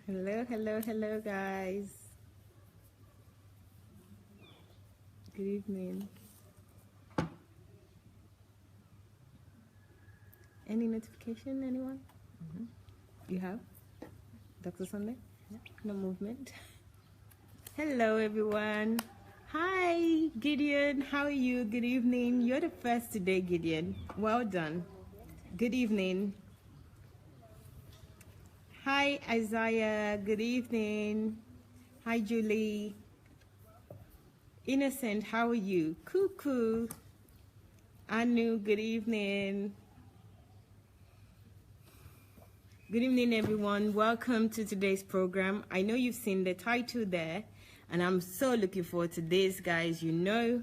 Hello, guys. Good evening. Any notification, anyone? You have? Dr. Sandey? Yeah. No movement? Hello, everyone. Hi, Gideon. How are you? Good evening. You're the first today, Gideon. Well done. Good evening. Hi, Isaiah. Good evening. Hi, Julie. Innocent, how are you? Cuckoo. Anu, good evening. Good evening, everyone. Welcome to today's program. I know you've seen the title there, and I'm so looking forward to this, guys. You know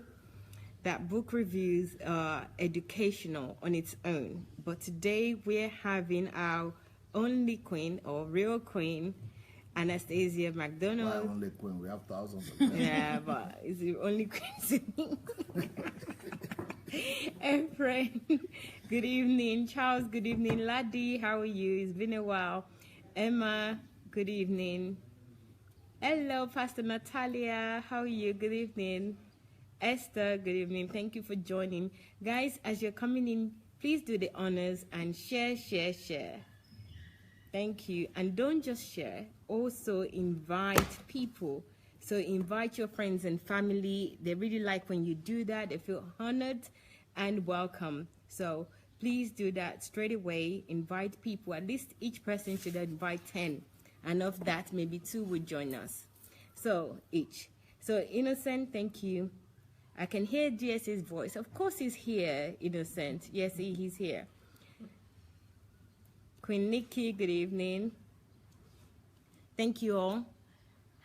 that book reviews are educational on its own, but today we're having our only queen, or real queen, Anastasia MacDonald. Well, only queen, we have thousands of them. Yeah, but it's the only queen. Efrain, good evening. Charles, good evening. Laddie, how are you? It's been a while. Emma, good evening. Hello, Pastor Natalia, how are you? Good evening. Esther, good evening. Thank you for joining. Guys, as you're coming in, please do the honors and share. Thank you. And don't just share, also invite people. So invite your friends and family. They really like when you do that. They feel honored and welcome. So please do that straight away. Invite people. At least each person should invite 10. And of that, maybe 2 would join us. So each. So Innocent, thank you. I can hear DSA'S voice. Of course he's here, Innocent. Yes, he's here. Queen Nikki, good evening. Thank you all.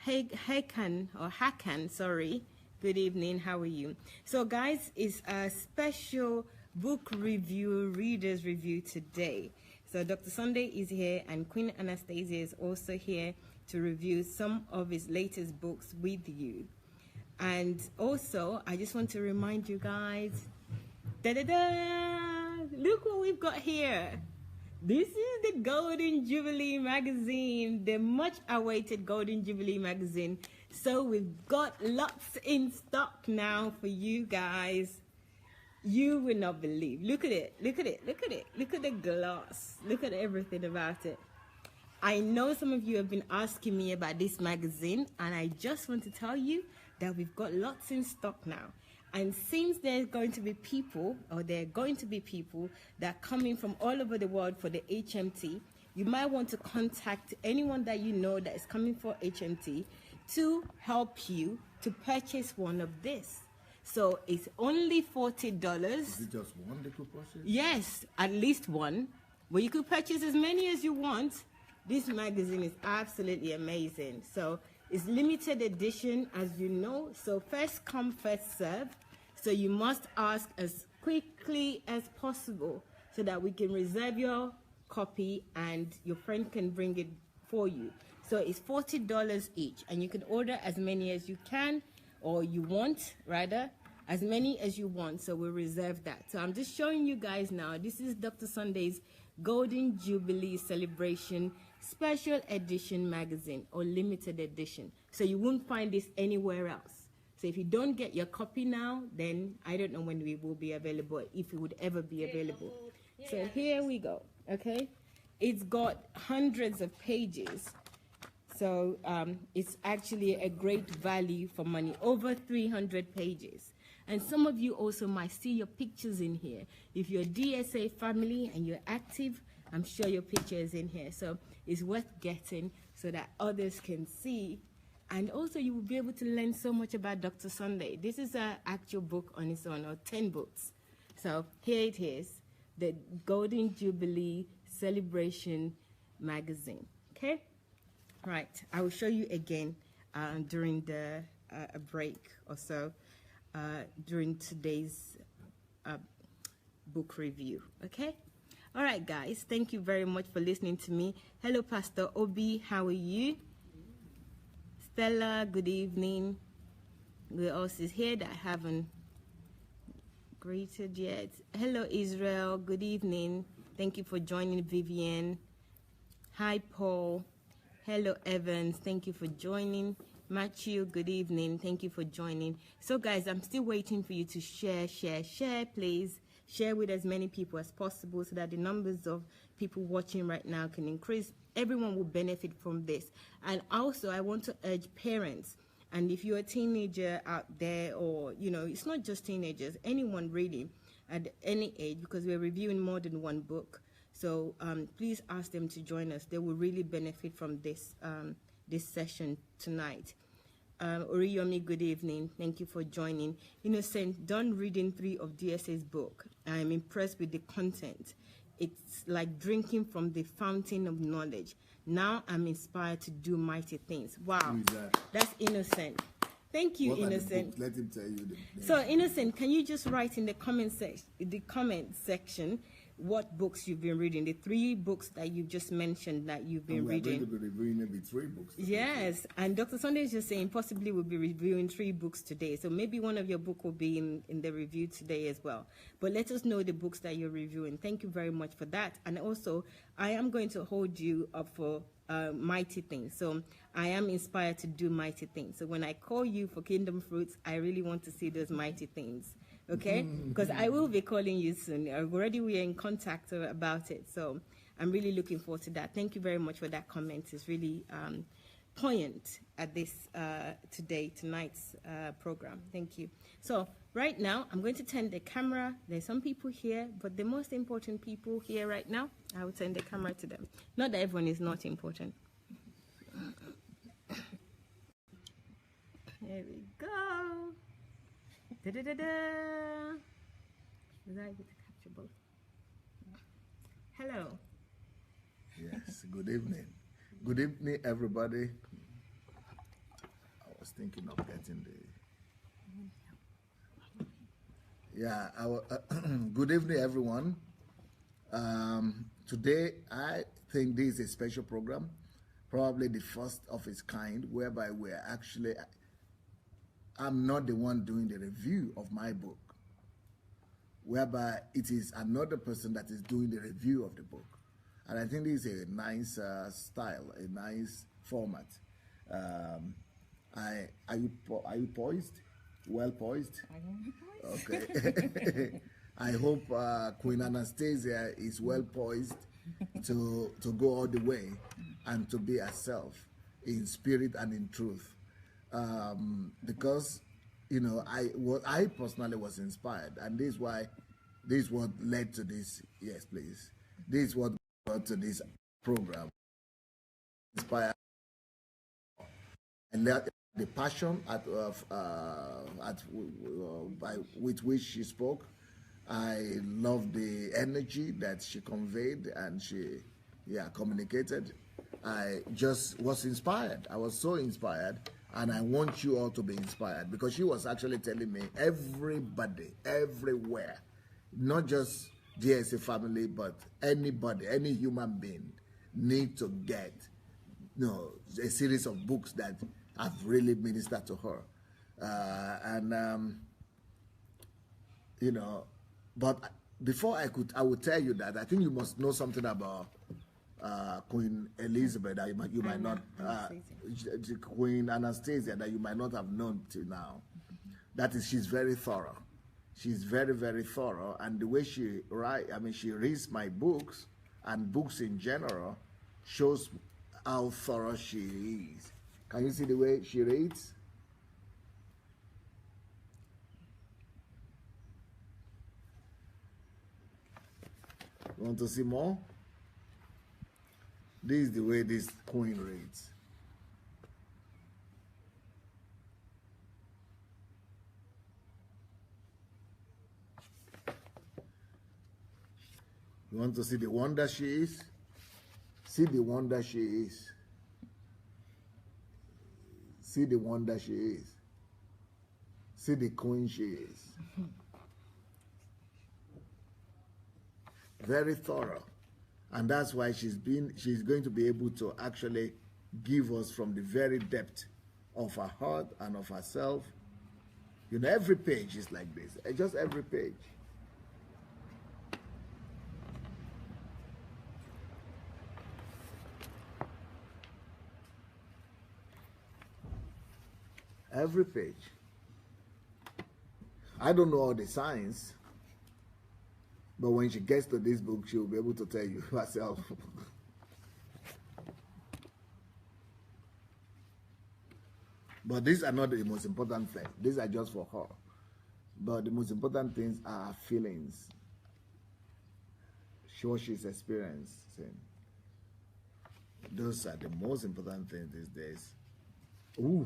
Hakan, sorry. Good evening, how are you? So guys, it's a special book review, reader's review today. So Dr. Sandey is here and Queen Anastasia is also here to review some of his latest books with you. And also, I just want to remind you guys, look what we've got here. This is the Golden Jubilee magazine, the much awaited Golden Jubilee magazine. So we've got lots in stock now for you guys. You will not believe. Look at it. Look at the gloss. Look at everything about it. I know some of you have been asking me about this magazine, and I just want to tell you that we've got lots in stock now. And since there are going to be people that are coming from all over the world for the HMT, you might want to contact anyone that you know that is coming for HMT to help you to purchase one of this. So it's only $40. Is it just one they could purchase? Yes, at least one. But you could purchase as many as you want. This magazine is absolutely amazing. So it's limited edition, as you know. So first come, first serve. So you must ask as quickly as possible so that we can reserve your copy and your friend can bring it for you. So it's $40 each, and you can order as many as you can, or you want, rather, as many as you want. So we'll reserve that. So I'm just showing you guys now. This is Dr. Sandey's Golden Jubilee Celebration Special Edition magazine, or limited edition. So you won't find this anywhere else. So if you don't get your copy now, then I don't know when we will be available, if it would ever be available. So here we go, okay? It's got hundreds of pages. So it's actually a great value for money, over 300 pages. And some of you also might see your pictures in here. If you're a DSA family and you're active, I'm sure your picture is in here. So it's worth getting so that others can see. And also you will be able to learn so much about Dr. Sandey. This is an actual book on its own, or 10 books. So here it is, the Golden Jubilee Celebration magazine, okay? Right, I will show you again during the a break or so during today's book review, okay? All right, guys, thank you very much for listening to me. Hello, Pastor Obi, how are you? Stella, good evening. Who else is here that I haven't greeted yet? Hello, Israel, good evening. Thank you for joining, Vivian. Hi, Paul. Hello, Evans. Thank you for joining. Matthew, good evening. Thank you for joining. So, guys, I'm still waiting for you to share, please. Share with as many people as possible so that the numbers of people watching right now can increase. Everyone will benefit from this. And also, I want to urge parents, and if you're a teenager out there, or, you know, it's not just teenagers, anyone really at any age, because we're reviewing more than one book. So please ask them to join us. They will really benefit from this this session tonight. Oriyomi, good evening. Thank you for joining. Innocent, done reading 3 of DSA's book. I'm impressed with the content. It's like drinking from the fountain of knowledge. Now I'm inspired to do mighty things. Wow, Who is that? That's Innocent. Thank you, What are the Innocent. books? Let him tell you the name. So, Innocent, can you just write in the comment section what books you've been reading? The 3 books that you've just mentioned that you've been reading. We're going to be reviewing maybe 3 books today. Yes, and Dr. Sandey is just saying possibly we'll be reviewing 3 books today. So maybe one of your book will be in the review today as well. But let us know the books that you're reviewing. Thank you very much for that. And also, I am going to hold you up for mighty things. So I am inspired to do mighty things. So when I call you for Kingdom Fruits, I really want to see those mighty things. Okay? Because I will be calling you soon. Already we are in contact about it. So I'm really looking forward to that. Thank you very much for that comment. It's really poignant at this tonight's program. Thank you. So right now, I'm going to turn the camera. There's some people here, but the most important people here right now, I will turn the camera to them. Not that everyone is not important. Here we go. Da-da-da-da. Was I able to capture both? Hello. Yes, good evening. Good evening, everybody. I was thinking of getting the... Yeah, good evening, everyone. Today, I think this is a special program, probably the first of its kind, whereby we're actually... I'm not the one doing the review of my book, whereby it is another person that is doing the review of the book. And I think this is a nice style, a nice format. Are you poised? Well poised? I am poised. Okay. I hope Queen Anastasia is well poised to go all the way and to be herself in spirit and in truth. Because, you know, I personally was inspired, and this is what led to this. Yes, please. This is what led to this program. Inspired, and the passion with which she spoke. I love the energy that she conveyed and she, communicated. I just was inspired. I was so inspired. And I want you all to be inspired, because she was actually telling me everybody, everywhere, not just DSA family, but anybody, any human being, need to get, a series of books that have really ministered to her. But before I would tell you that, I think you must know something about Queen Elizabeth that you might not, Queen Anastasia that you might not have known till now. That is, she's very thorough. She's very, very thorough, and the way she she reads my books and books in general shows how thorough she is. Can you see the way she reads? You want to see more? This is the way this queen reads. You want to see the wonder she is? See the wonder she is. See the wonder she is. See the queen she is. Very thorough. And that's why she's going to be able to actually give us from the very depth of her heart and of herself. Every page is like this. Just every page. Every page. I don't know all the science, but when she gets to this book, she will be able to tell you herself. But these are not the most important things. These are just for her. But the most important things are her feelings. What she's experiencing. Those are the most important things these days. Ooh,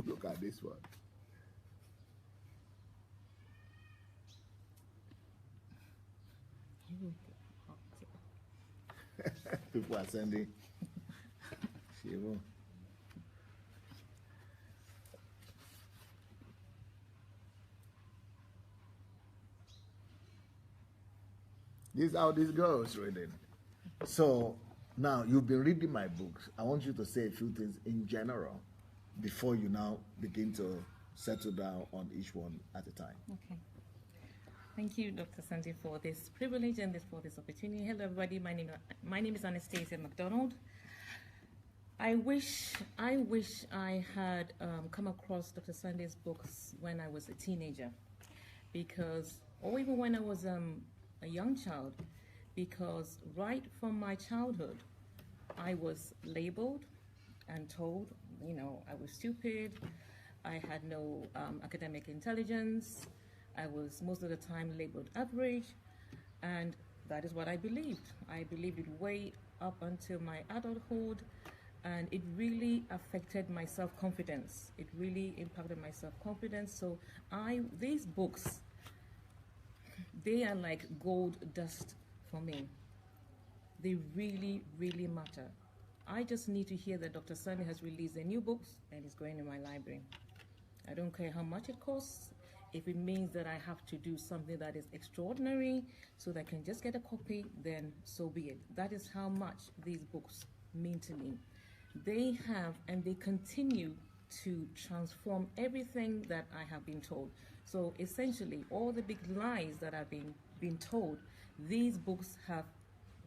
look at this one. People are sending. This is how this goes, reading. So now you've been reading my books. I want you to say a few things in general before you now begin to settle down on each one at a time. Okay. Thank you, Dr. Sandey, for this privilege and for this opportunity. Hello, everybody. My name is ANASTASIA MACDONALD. I wish I had come across Dr. Sandey's books when I was a teenager, or even when I was a young child, because right from my childhood, I was labeled and told, I was stupid, I had no academic intelligence, I was most of the time labeled average, and that is what I believed. I believed it way up until my adulthood, and it really affected my self-confidence. It really impacted my self-confidence. So these books, they are like gold dust for me. They really, really matter. I just need to hear that Dr. Sandey has released a new book and it's going in my library. I don't care how much it costs. If it means that I have to do something that is extraordinary so that I can just get a copy, then so be it. That is how much these books mean to me. They have and they continue to transform everything that I have been told. So essentially, all the big lies that I've been told, these books have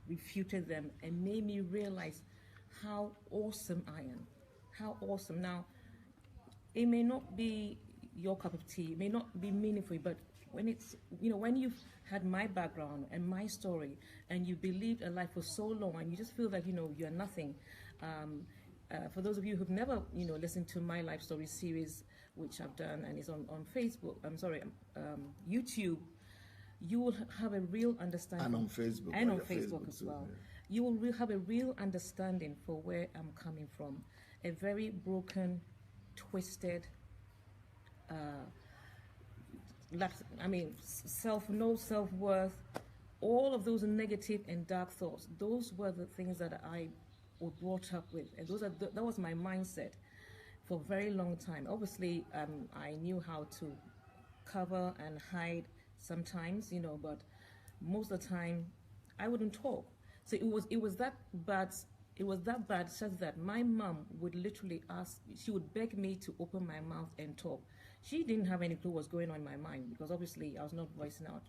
refuted them and made me realize how awesome I am. How awesome. Now, it may not be your cup of tea, it may not be meaningful, but when it's, when you've had my background and my story and you believed a life for so long and you just feel like, you're nothing. For those of you who've never, listened to my life story series, which I've done and is on Facebook, YouTube, you will have a real understanding. And on Facebook. And on Facebook as well. Yeah. You will have a real understanding for where I'm coming from. A very broken, twisted, no self-worth, all of those negative and dark thoughts. Those were the things that I was brought up with, and that was my mindset for a very long time. Obviously, I knew how to cover and hide sometimes, but most of the time I wouldn't talk. So it was that bad. It was that bad such that my mom would literally she would beg me to open my mouth and talk. She didn't have any clue what was going on in my mind, because obviously I was not voicing out,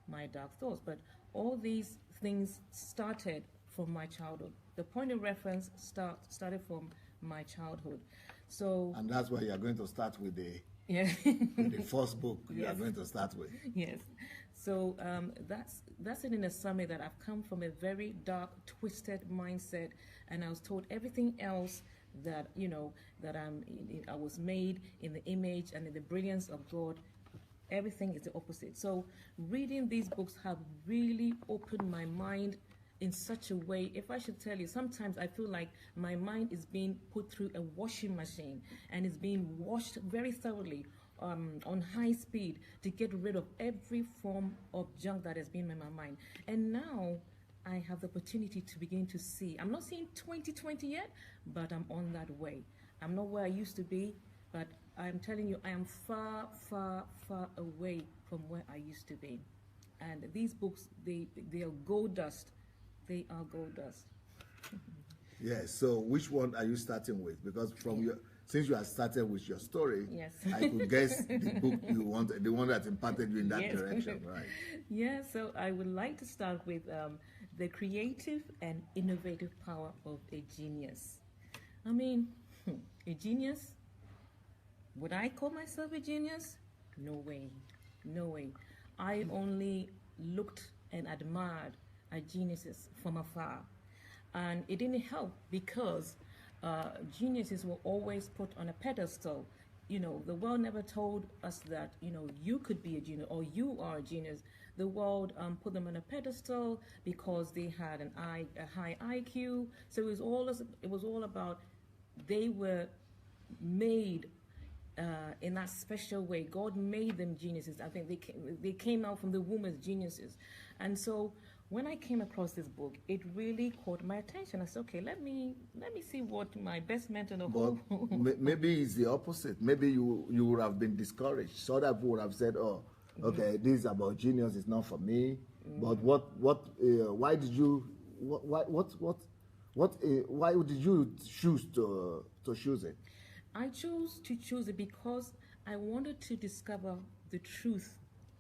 my dark thoughts. But all these things started from my childhood. The point of reference started from my childhood. So, and that's why you are going to start with the with the first book you are going to start with. Yes. So that's it in a summary, that I've come from a very dark, twisted mindset, and I was told everything else that that I was made in the image and in the brilliance of God. Everything is the opposite. So reading these books have really opened my mind in such a way. If I should tell you, sometimes I feel like my mind is being put through a washing machine and is being washed very thoroughly on high speed to get rid of every form of junk that has been in my mind. And now I have the opportunity to begin to see. I'm not seeing 2020 yet, but I'm on that way. I'm not where I used to be, but I'm telling you, I am far, far, far away from where I used to be. And these books, they are gold dust. They are gold dust. Yes. So which one are you starting with? Because since you have started with your story, yes. I could guess the book you want, the one that impacted you in that direction, right? Yeah, so I would like to start with the creative and innovative power of a genius. I mean, a genius, Would I call myself a genius? No way. No way. I only looked and admired at geniuses from afar. And it didn't help because geniuses were always put on a pedestal. You know, the world never told us that, you know, you could be a genius or you are a genius. The world put them on a pedestal because they had a high IQ. So it was all about they were made in that special way. God made them geniuses. I think they came out from the womb as geniuses. And so when I came across this book, it really caught my attention. I said, okay, let me see what my best mentor in the whole maybe it's the opposite. Maybe you would have been discouraged. So that would have said, oh, okay, this is about genius, it's not for me. But why did you choose to choose it? I chose to choose it because I wanted to discover the truth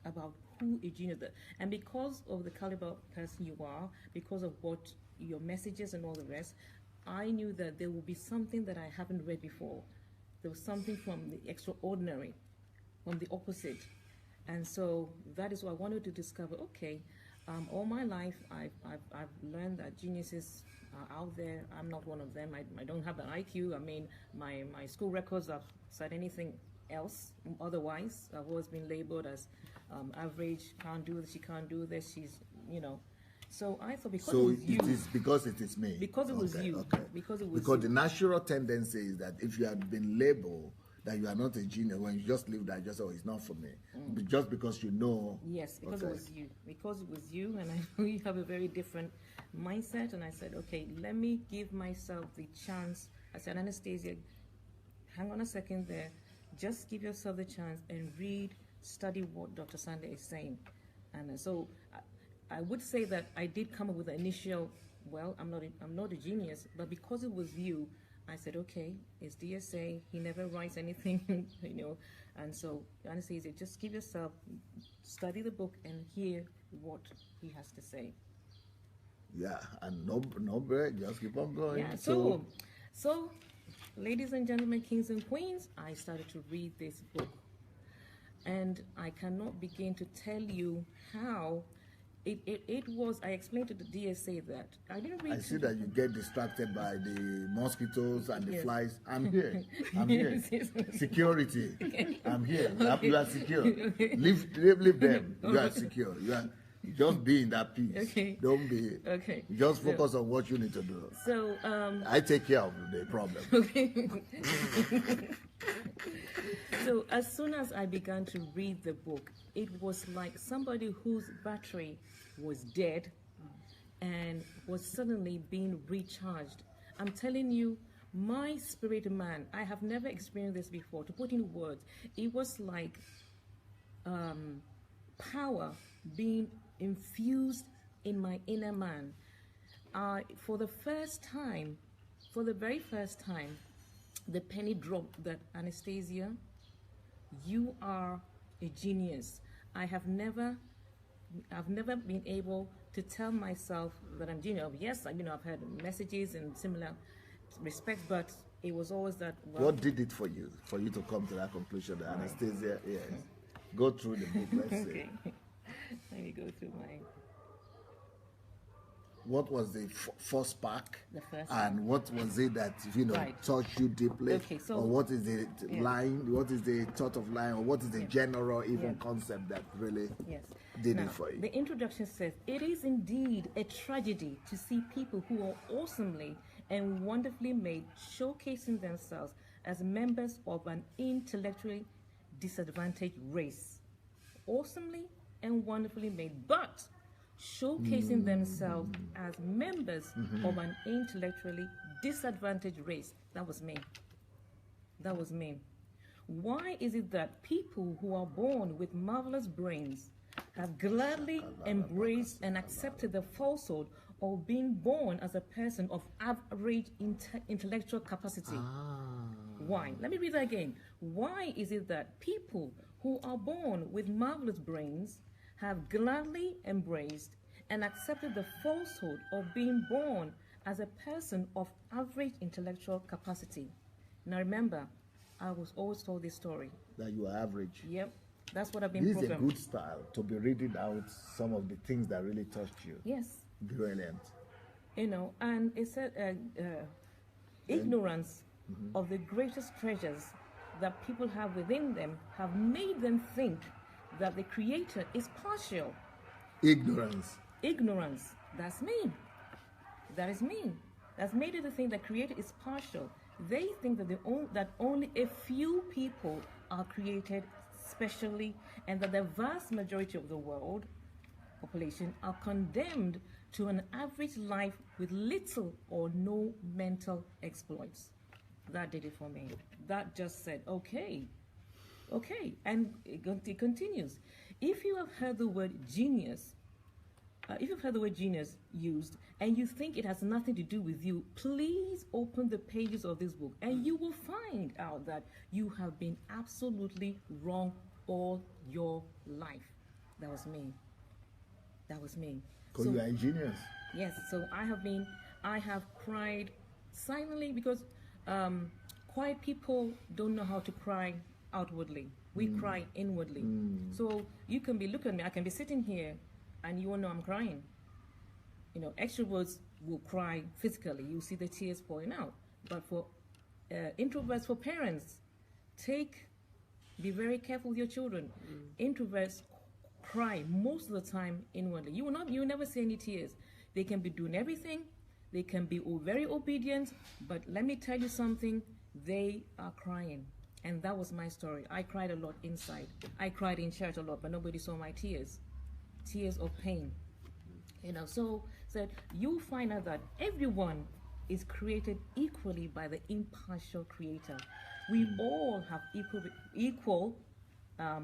about who a genius is. And because of the caliber person you are, because of what your messages and all the rest, I knew that there would be something that I haven't read before. There was something from the extraordinary, from the opposite. And so that is what I wanted to discover. Okay, all my life I've learned that geniuses are out there. I'm not one of them. I don't have an IQ. I mean, my school records have said anything else otherwise. I've always been labeled as average, can't do this, she can't do this, she's, you know. So I thought because it was you. So it is because it is me. Because it was you. Okay. Because it was because you. The natural tendency is that if you had been labeled that you are not a genius, when you just leave that, just, oh, it's not for me. But just because you know. Yes, because it was you. Because it was you, and I know you have a very different mindset, and I said, okay, let me give myself the chance. I said, Anastasia, hang on a second there. Just give yourself the chance and study what Dr. Sandey is saying. And so I would say that I did come up with the initial, well, I'm not a genius, but because it was you, I said, okay, it's DSA, he never writes anything, you know. And so Anastasia, just give yourself, study the book and hear what he has to say. Yeah, and no break, just keep on going. Yeah, so ladies and gentlemen, kings and queens, I started to read this book. And I cannot begin to tell you how it was. I explained to the DSA that I didn't read. I see that you get distracted by the mosquitoes and the Yes. flies. I'm here. I'm here. Yes. Security. Okay. I'm here. Okay. You are secure. Okay. Leave them. You are secure. You are. Just be in that peace. Okay. Don't be. Okay. Just focus on what you need to do. So I take care of the problem. okay. So as soon as I began to read the book, it was like somebody whose battery was dead and was suddenly being recharged. I'm telling you, my spirit man, I have never experienced this before. To put in words, it was like power being infused in my inner man. For the very first time, the penny dropped that Anastasia, you are a genius. I've never been able to tell myself that I'm genius. Yes, I've had messages in similar respects, but it was always that. Well, What did it for you to come to that conclusion that Anastasia? Yes. Go through the book. Let's see. okay. Let me go through my. What was the first spark? The first and what was it that Right. touched you deeply? Okay, so- or what is the line? What is the thought of line? Or what is the general concept that really Yes. did Now, it for you? the introduction says, it is indeed a tragedy to see people who are awesomely and wonderfully made showcasing themselves as members of an intellectually disadvantaged race. Awesomely and wonderfully made, but showcasing themselves as members of an intellectually disadvantaged race. That was me. That was me. Why is it that people who are born with marvelous brains have gladly embraced and accepted the falsehood of being born as a person of average intellectual capacity? Why? Let me read that again. Why is it that people who are born with marvelous brains have gladly embraced and accepted the falsehood of being born as a person of average intellectual capacity? Now remember, I was always told this story. That you are average. Yep, that's what I've been This is a programmed. good style to be reading out some of the things that really touched you. Yes. Brilliant. You know, and it said ignorance of the greatest treasures that people have within them have made them think that the Creator is partial. Ignorance. Ignorance, that's me. That is me. That's made it to think that Creator is partial. They think that that only a few people are created specially, and that the vast majority of the world population are condemned to an average life with little or no mental exploits. That did it for me. That just said, okay, and it continues. If you have heard the word genius, used, and you think it has nothing to do with you, please open the pages of this book, and you will find out that you have been absolutely wrong all your life. That was me. That was me. Because you are a genius. Yes, so I have cried silently because quiet people don't know how to cry outwardly. We cry inwardly. So you can be looking at me, I can be sitting here and you will know I'm crying. You know, extroverts will cry physically. You see the tears pouring out. But for introverts, for parents, be very careful with your children. Introverts cry most of the time inwardly. You will never see any tears. They can be doing everything. They can be very obedient. But let me tell you something, they are crying. And that was my story. I cried a lot inside. I cried in church a lot, but nobody saw my tears. Tears of pain. You know, so said you'll find out that everyone is created equally by the impartial Creator. We all have equal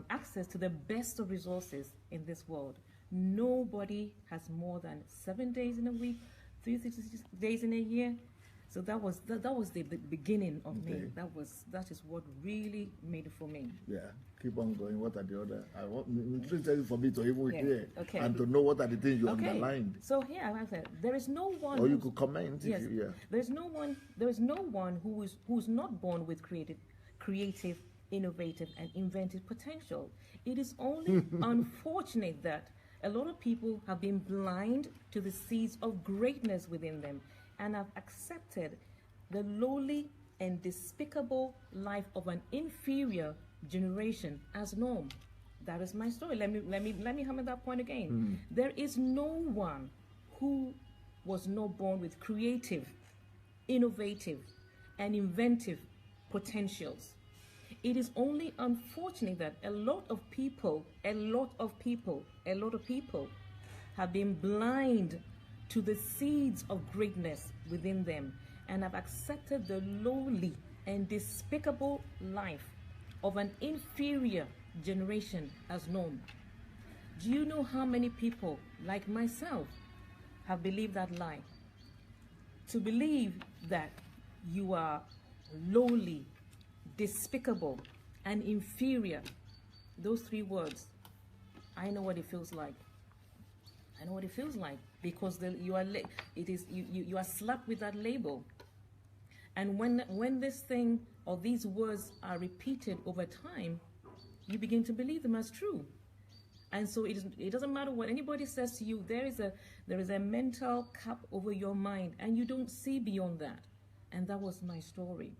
access to the best of resources in this world. Nobody has more than 7 days in a week, 366 days in a year. So that was the beginning of me. That is what really made it for me. Yeah, keep on going. What are the other? I want for me to even hear and to know what are the things you underlined. So here I said there is no one. Or you could comment. Yes, if you, there is no one who's not born with creative, innovative, and inventive potential. It is only unfortunate that a lot of people have been blind to the seeds of greatness within them, and have accepted the lowly and despicable life of an inferior generation as norm. That is my story. Let me hammer that point again. There is no one who was not born with creative, innovative, and inventive potentials. It is only unfortunate that a lot of people have been blind to the seeds of greatness within them, and have accepted the lowly and despicable life of an inferior generation as norm. Do you know how many people, like myself, have believed that lie? To believe that you are lowly, despicable, and inferior, those three words, I know what it feels like. I know what it feels like, because you are slapped with that label. And when this thing or these words are repeated over time, you begin to believe them as true. And so it doesn't matter what anybody says to you. There is a mental cap over your mind, and you don't see beyond that. And that was my story,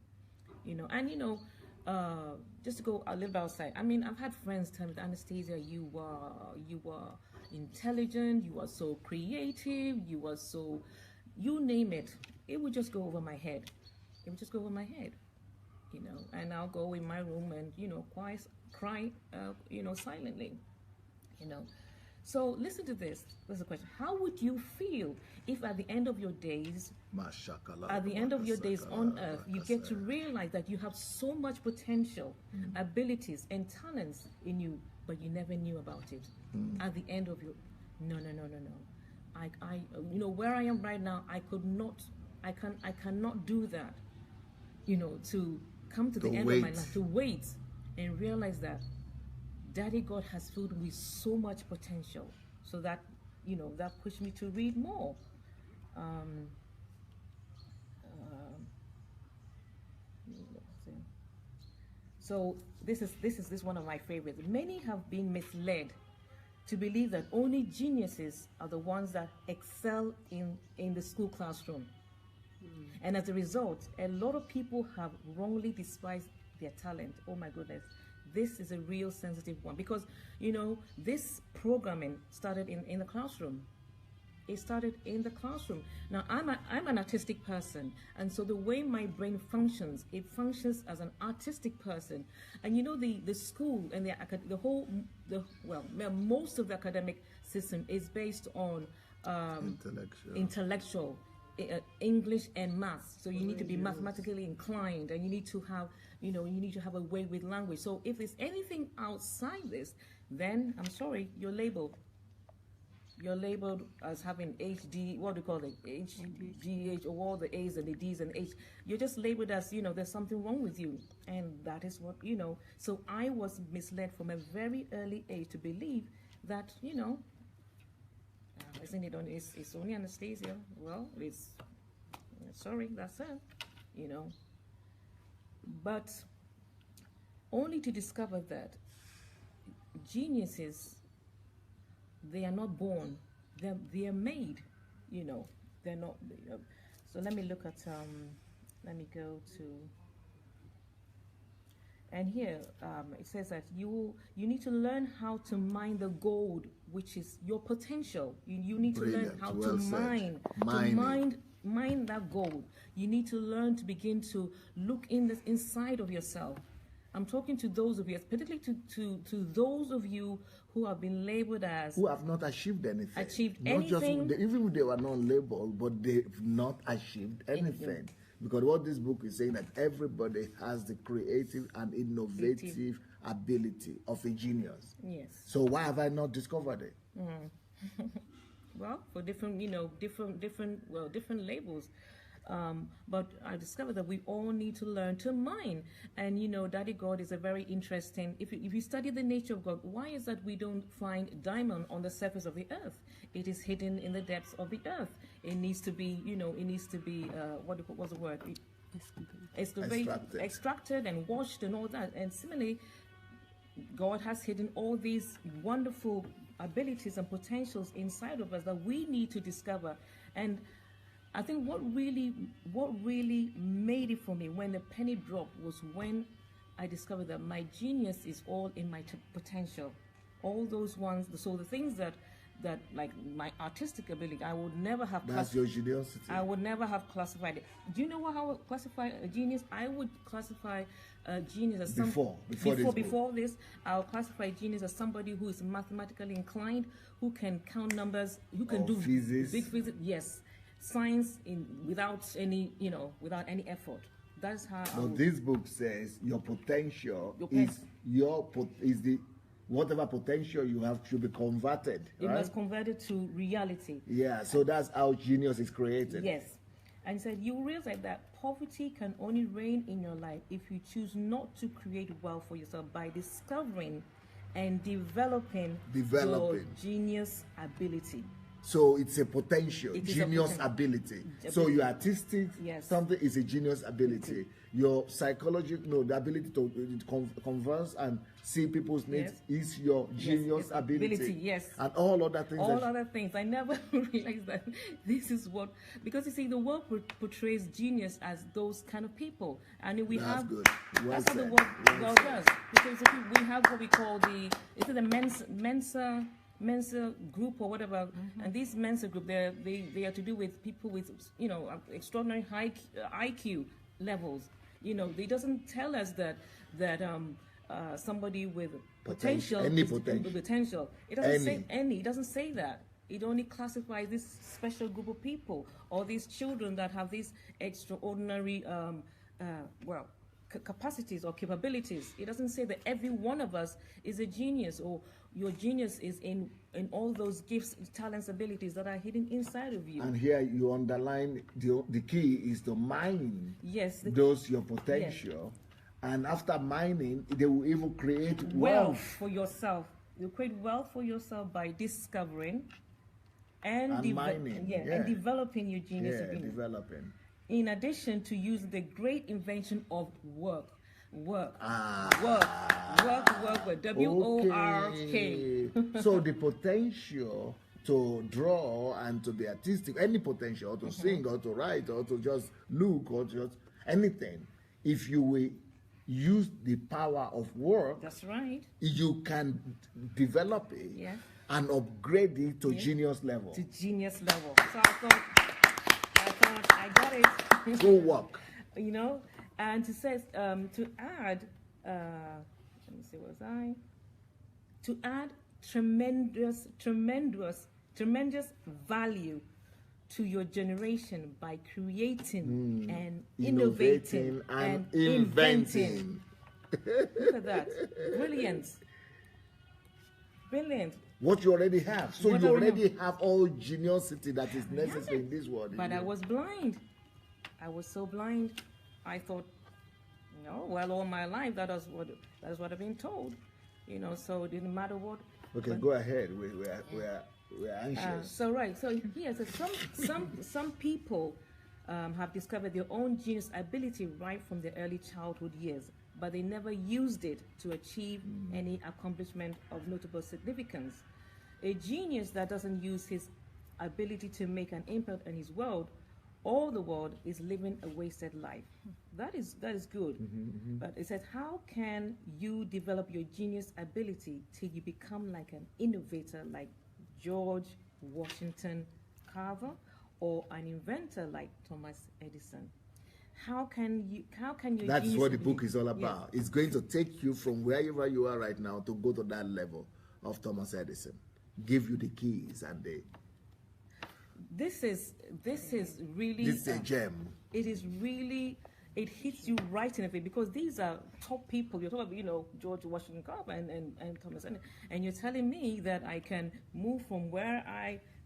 you know. And you know, just to go a little outside. I mean, I've had friends tell me, Anastasia, you are intelligent, you are so creative, you are so, you name it. It would just go over my head. It would just go over my head, you know. And I'll go in my room and, you know, cry, you know, silently, you know. So listen to this. There's a question. How would you feel if at the end of your days, on earth, you get to realize that you have so much potential, abilities, and talents in you, but you never knew about it? At the end of your, no. I you know, where I am right now, I cannot do that. You know, to come to the end of my life, to wait and realize that Daddy God has filled me with so much potential. So that, you know, that pushed me to read more. So this is one of my favorites. Many have been misled to believe that only geniuses are the ones that excel in the school classroom. And as a result, a lot of people have wrongly despised their talent. Oh my goodness. This is a real sensitive one because, you know, this programming started in the classroom. It started in the classroom. Now, I'm an artistic person, and so the way my brain functions, it functions as an artistic person. And you know, the school and most of the academic system is based on intellectual English and math. So you need to be mathematically inclined, and you need to have, you know, you need to have a way with language. So if there's anything outside this, then I'm sorry, you're labeled. You're labeled as having HD, what do you call it? HGH, or all the A's and the D's and the H. You're just labeled as, you know, there's something wrong with you. And that is what, you know. So I was misled from a very early age to believe that, you know, isn't it only, it's only anesthesia? Well, it's, sorry, that's it, you know. But only to discover that geniuses, they are not born, they are made, you know. They're not, so let me look at, let me go to, and here it says that you need to learn how to mine the gold, which is your potential. You need to learn how to mine that gold. You need to learn to begin to look inside of yourself. I'm talking to those of you, particularly to those of you who have been labeled as... Who have not achieved anything. Even if they were not labeled, but they've not achieved anything. Because what this book is saying, that everybody has the creative and innovative ability of a genius. Yes. So why have I not discovered it? Well, for different, you know, different labels. But I discovered that we all need to learn to mine. And, you know, Daddy God is a very interesting, if you study the nature of God, why is that we don't find diamond on the surface of the earth? It is hidden in the depths of the earth. It needs to be, you know, it needs to be, what's the word? Extracted and washed and all that. And similarly, God has hidden all these wonderful abilities and potentials inside of us that we need to discover. And I think what really made it for me when the penny dropped was when I discovered that my genius is all in my potential. All those ones, so the things that like my artistic ability, I would never have. That's your geniusity. I would never have classified it. Do you know how I would classify a genius? I would classify a genius as before this. I'll classify genius as somebody who is mathematically inclined, who can count numbers, who can do physics. Big physics. Yes. Science without any effort. That's how. But this book says your potential is the whatever potential you have should be converted. It must converted to reality. Yeah, so that's how genius is created. Yes, and he said you realize that poverty can only reign in your life if you choose not to create wealth for yourself by discovering and developing. Your genius ability. So it's a potential, genius ability. So your artistic, something is a genius ability. Your psychological, the ability to converse and see people's needs is your genius ability. Yes. And all other things. All other things. I never realized that this is what, because you see, the world portrays genius as those kind of people. And we that's have, good. that's how the world does. Because we have what we call the Mensa group or whatever, and these Mensa group, they are to do with people with, you know, extraordinary high IQ levels. You know, they doesn't tell us that somebody with potential. It doesn't say any. It doesn't say that. It only classifies this special group of people or these children that have these extraordinary capacities or capabilities. It doesn't say that every one of us is a genius, or your genius is in all those gifts, talents, abilities that are hidden inside of you. And here you underline the key is to mine your potential. And after mining, they will even create wealth for yourself. You create wealth for yourself by discovering and mining. And developing your genius ability. Developing. In addition to using the great invention of work. Work. Work. W-O-R-K. So the potential to draw and to be artistic, any potential, or to sing, or to write, or to just look, or just anything, if you will use the power of work, that's right, you can develop it and upgrade it to genius level. To genius level. So I got it. Go work. You know, and to add, let me see, to add tremendous value to your generation by creating and innovating and inventing. Look at that. Brilliant. What you already have. So you already have all geniusity that is necessary in this world. But I was blind. I was so blind. I thought, no, well, all my life that is what I've been told. You know, so it didn't matter what. Okay, go ahead. We're anxious. So here, some people have discovered their own genius ability right from their early childhood years, but they never used it to achieve any accomplishment of notable significance. A genius that doesn't use his ability to make an impact on his world, all the world is living a wasted life. That is good. But it says, how can you develop your genius ability till you become like an innovator like George Washington Carver or an inventor like Thomas Edison? How can you That's what the book is all about. It's going to take you from wherever you are right now to go to that level of Thomas Edison. Give you the keys and the This is really a gem. It is really, it hits you right in the face, because these are top people. You're talking about, you know, George Washington Carver and Thomas, and you're telling me that I can move from where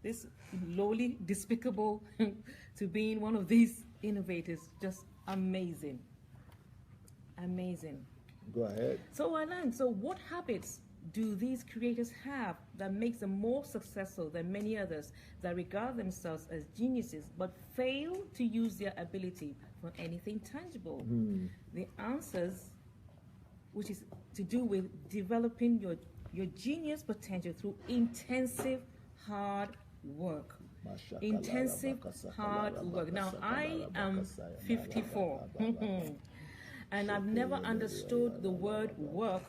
this lowly, despicable, to being one of these innovators. Just amazing. Go ahead. So I learned. So what habits do these creators have that makes them more successful than many others that regard themselves as geniuses but fail to use their ability for anything tangible? The answers, which is to do with developing your genius potential through intensive hard work. Intensive hard work. Now, I am 54 and I've never understood the word work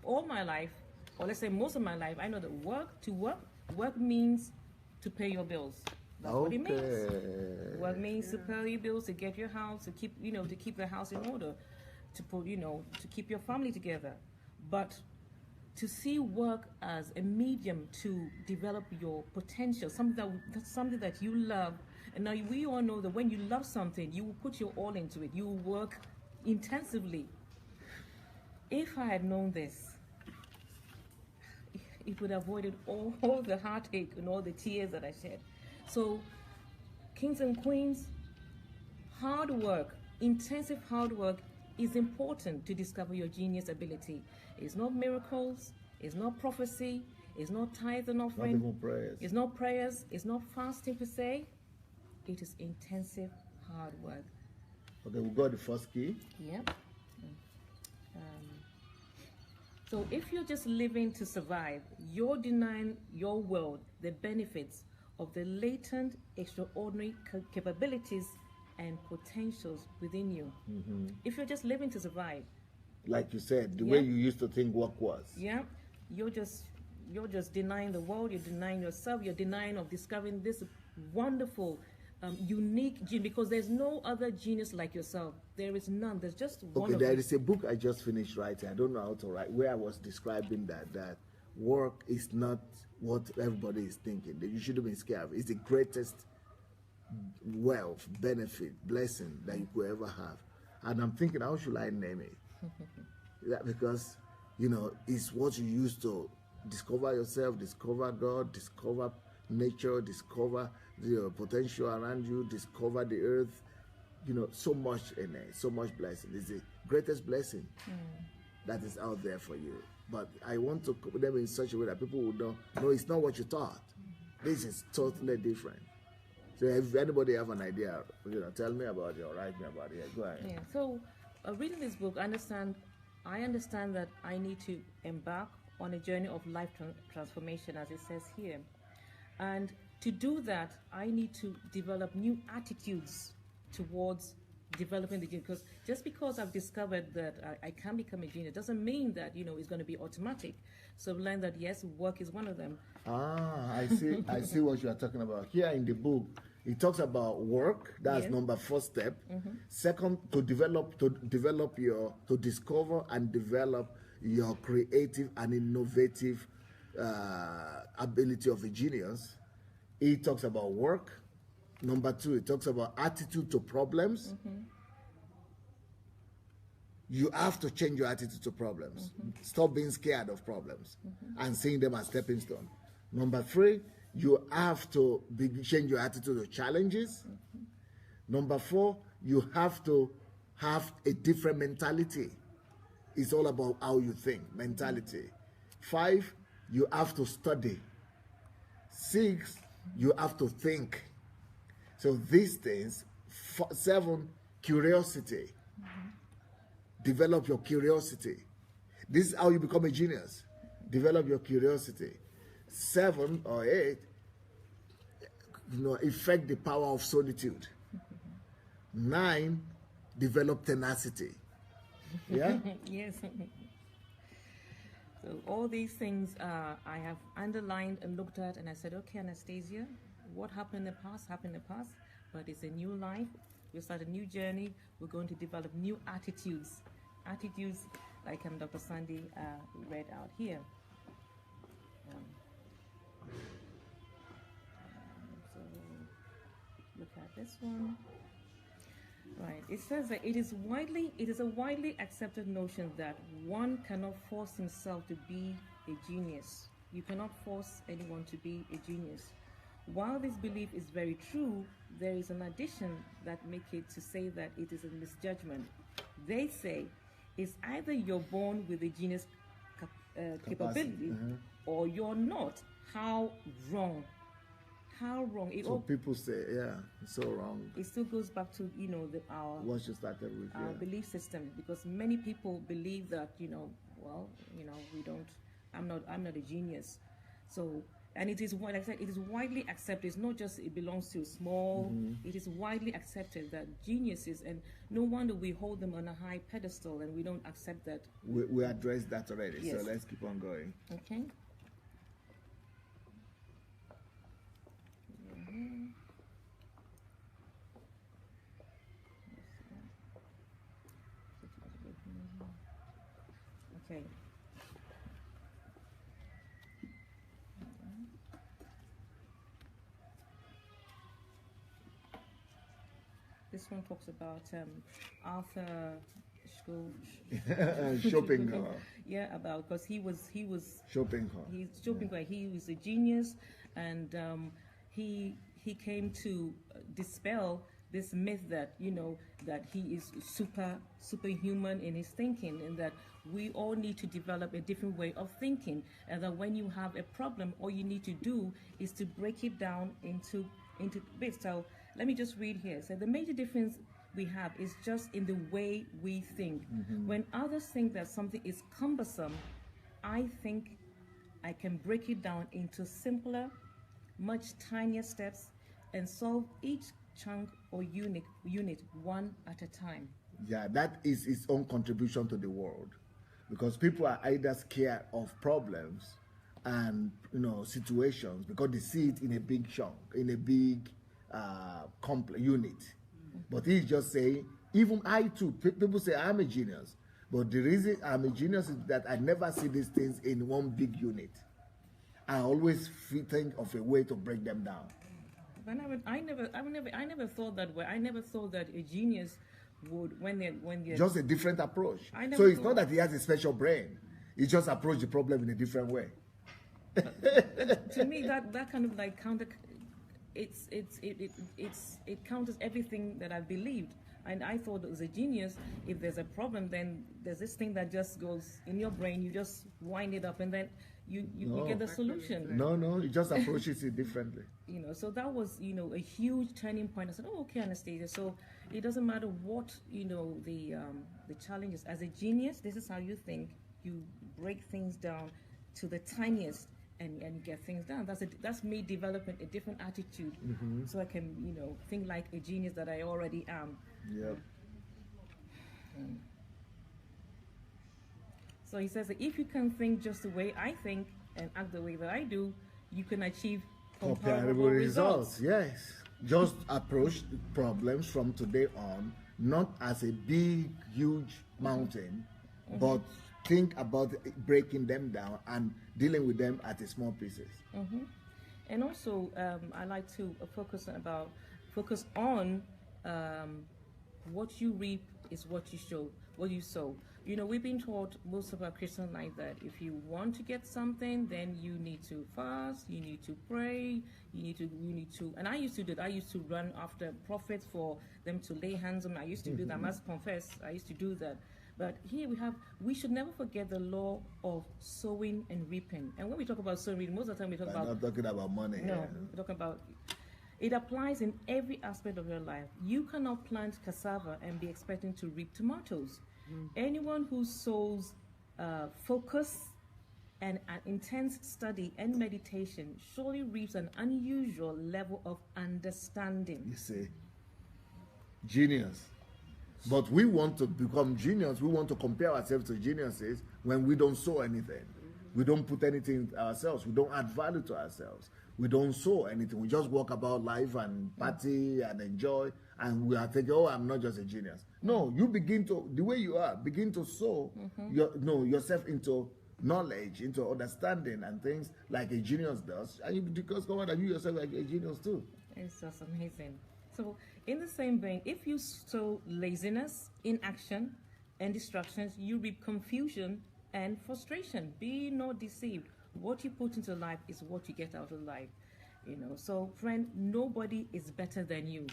all my life, or let's say most of my life. I know that work means to pay your bills. That's what it means. Work means to pay your bills, to get your house, to keep the house in order, to keep your family together. But to see work as a medium to develop your potential, something that you love. And now we all know that when you love something, you will put your all into it. You will work intensively. If I had known this, it would have avoided all the heartache and all the tears that I shed. So, kings and queens, hard work, intensive hard work is important to discover your genius ability. It's not miracles, it's not prophecy, it's not tithe and offering, not even prayers. It's not prayers, it's not fasting per se. It is intensive hard work. Okay, we got the first key. Yep. So if you're just living to survive, you're denying your world the benefits of the latent, extraordinary capabilities and potentials within you. If you're just living to survive, like you said, the way you used to think work was. Yeah, you're just denying the world. You're denying yourself. You're denying of discovering this wonderful, unique genius, because there's no other genius like yourself. There is none. There's just one. Okay, there is a book I just finished writing. I don't know how to write, where I was describing that work is not what everybody is thinking. That you shouldn't be scared of. It's the greatest wealth, benefit, blessing that you could ever have. And I'm thinking, how should I name it? Because, it's what you use to discover yourself, discover God, discover nature, discover the potential around you, discover the earth. So much in it, so much blessing. It's the greatest blessing that is out there for you. But I want to put them in such a way that people would know, no, it's not what you thought. This is totally different. So if anybody have an idea, tell me about it or write me about it. Go ahead. Yeah. So reading this book, I understand that I need to embark on a journey of life transformation, as it says here. And to do that, I need to develop new attitudes towards developing the genius. Because just because I've discovered that I can become a genius doesn't mean that, it's going to be automatic. So I've learned that, yes, work is one of them. I see what you are talking about. Here in the book, it talks about work. That's number 4 step. Second, to discover and develop your creative and innovative ability of a genius. It talks about work. Number 2, it talks about attitude to problems. You have to change your attitude to problems. Stop being scared of problems and seeing them as stepping stone. Number 3, you have to change your attitude to challenges. Number 4, you have to have a different mentality. It's all about how you think, mentality. 5, you have to study. 6, you have to think. So these things. 7, curiosity. Develop your curiosity. This is how you become a genius. Develop your curiosity. 7 or 8, effect the power of solitude. 9, develop tenacity. Yeah? Yes. So all these things I have underlined and looked at, and I said, okay, Anastasia, what happened in the past happened in the past, but it's a new life. We'll start a new journey. We're going to develop new attitudes. Attitudes like Dr. Sandey read out here. So look at this one. Right. It says that it is a widely accepted notion that one cannot force himself to be a genius. You cannot force anyone to be a genius. While this belief is very true, there is an addition that makes it to say that it is a misjudgment. They say it's either you're born with a genius capability or you're not. How wrong? How wrong? People say, yeah, it's so wrong. It still goes back to our what you started with, our belief system, because many people believe that we don't. I'm not a genius. So, and it is what I said. It is widely accepted. It's not just it belongs to small. It is widely accepted that geniuses, and no wonder we hold them on a high pedestal, and we don't accept that. We addressed that already. Yes. So let's keep on going. Okay. Okay. This one talks about Arthur Schopenhauer. Yeah, about because he was Schopenhauer. He was a genius, and he came to dispel this myth that that he is superhuman in his thinking, and that we all need to develop a different way of thinking, and that when you have a problem, all you need to do is to break it down into bits. So let me just read here. So the major difference we have is just in the way we think. When others think that something is cumbersome, I think I can break it down into simpler, much tinier steps and solve each chunk or unit one at a time. Yeah, that is its own contribution to the world, because people are either scared of problems and situations because they see it in a big chunk, in a big unit. But he's just saying, even I too, people say I'm a genius, but the reason I'm a genius is that I never see these things in one big unit. I always think of a way to break them down. I never thought that way. I never thought that a genius would when they're just a different approach. So it's not that he has a special brain. He just approached the problem in a different way. To me, that kind of like it counters everything that I believed. And I thought it was a genius. If there's a problem, then there's this thing that just goes in your brain. You just wind it up, and then you get the solution. No, you just approaches it differently. So that was, a huge turning point. I said, oh, okay, Anastasia. So it doesn't matter what, the challenges. As a genius, this is how you think. You break things down to the tiniest, and get things done. That's me developing a different attitude, so I can, think like a genius that I already am. Yep. So he says that if you can think just the way I think and act the way that I do, you can achieve comparable results. Yes. Just approach the problems from today on, not as a big, huge mountain, but think about breaking them down and dealing with them at small pieces. And also, I like to focus on what you reap is what you sow. We've been taught most of our Christian life that if you want to get something, then you need to fast, you need to pray, you need to. And I used to do that. I used to run after prophets for them to lay hands on me. I used to do that. I must confess, I used to do that. But here we should never forget the law of sowing and reaping. And when we talk about sowing and reaping, most of the time we talk about... not talking about money. No, we're talking about... It applies in every aspect of your life. You cannot plant cassava and be expecting to reap tomatoes. Anyone who sows focus and an intense study and meditation surely reaps an unusual level of understanding. You see, genius. But we want to become genius. We want to compare ourselves to geniuses when we don't sow anything. We don't put anything ourselves. We don't add value to ourselves. We don't sow anything. We just walk about life and party and enjoy. And we are thinking, oh, I'm not just a genius. No, you begin to, the way you are, begin to sow yourself into knowledge, into understanding and things like a genius does. And you discover that you yourself are a genius too. It's just amazing. So in the same vein, if you sow laziness, inaction, and distractions, you reap confusion and frustration. Be not deceived. What you put into life is what you get out of life. So friend, nobody is better than you.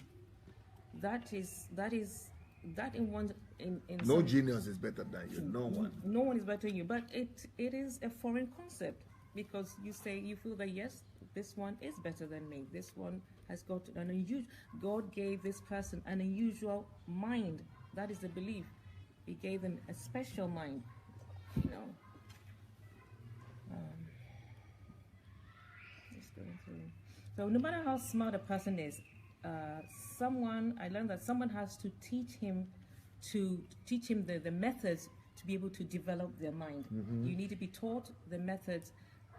That in one in no genius is better than you. No one. No one is better than you. But it is a foreign concept, because you feel that yes, this one is better than me. This one has got an unusual. God gave this person an unusual mind. That is the belief. He gave them a special mind. Just going through. So no matter how smart a person is, I learned that someone has to teach him the methods to be able to develop their mind. You need to be taught the methods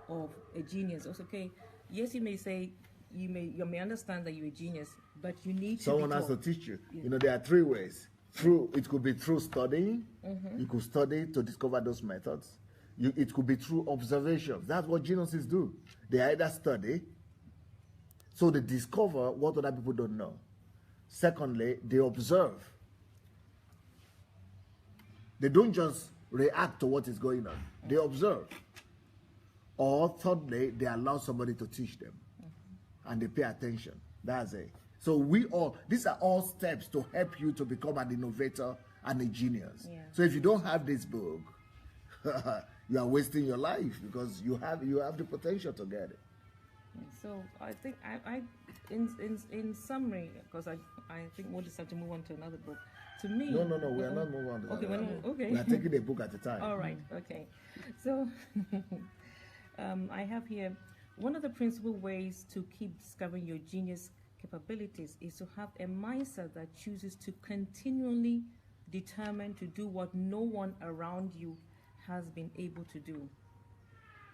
of a genius. Also, okay, yes, you may say, you may understand that you're a genius, but you need someone has to teach you. There are three ways. It could be through studying. You could study to discover those methods. It could be through observations. That's what geniuses do. They either study, so they discover what other people don't know. Secondly, they observe. They don't just react to what is going on. They observe. Or thirdly, they allow somebody to teach them. And they pay attention. That's it. So these are all steps to help you to become an innovator and a genius. Yeah. So if you don't have this book, you are wasting your life, because you have the potential to get it. So I think in summary, because I think we'll just have to move on to another book. To me, no, we are not moving on to okay, okay. We are taking a book at a time. All right, okay. So I have here, one of the principal ways to keep discovering your genius capabilities is to have a mindset that chooses to continually determine to do what no one around you has been able to do.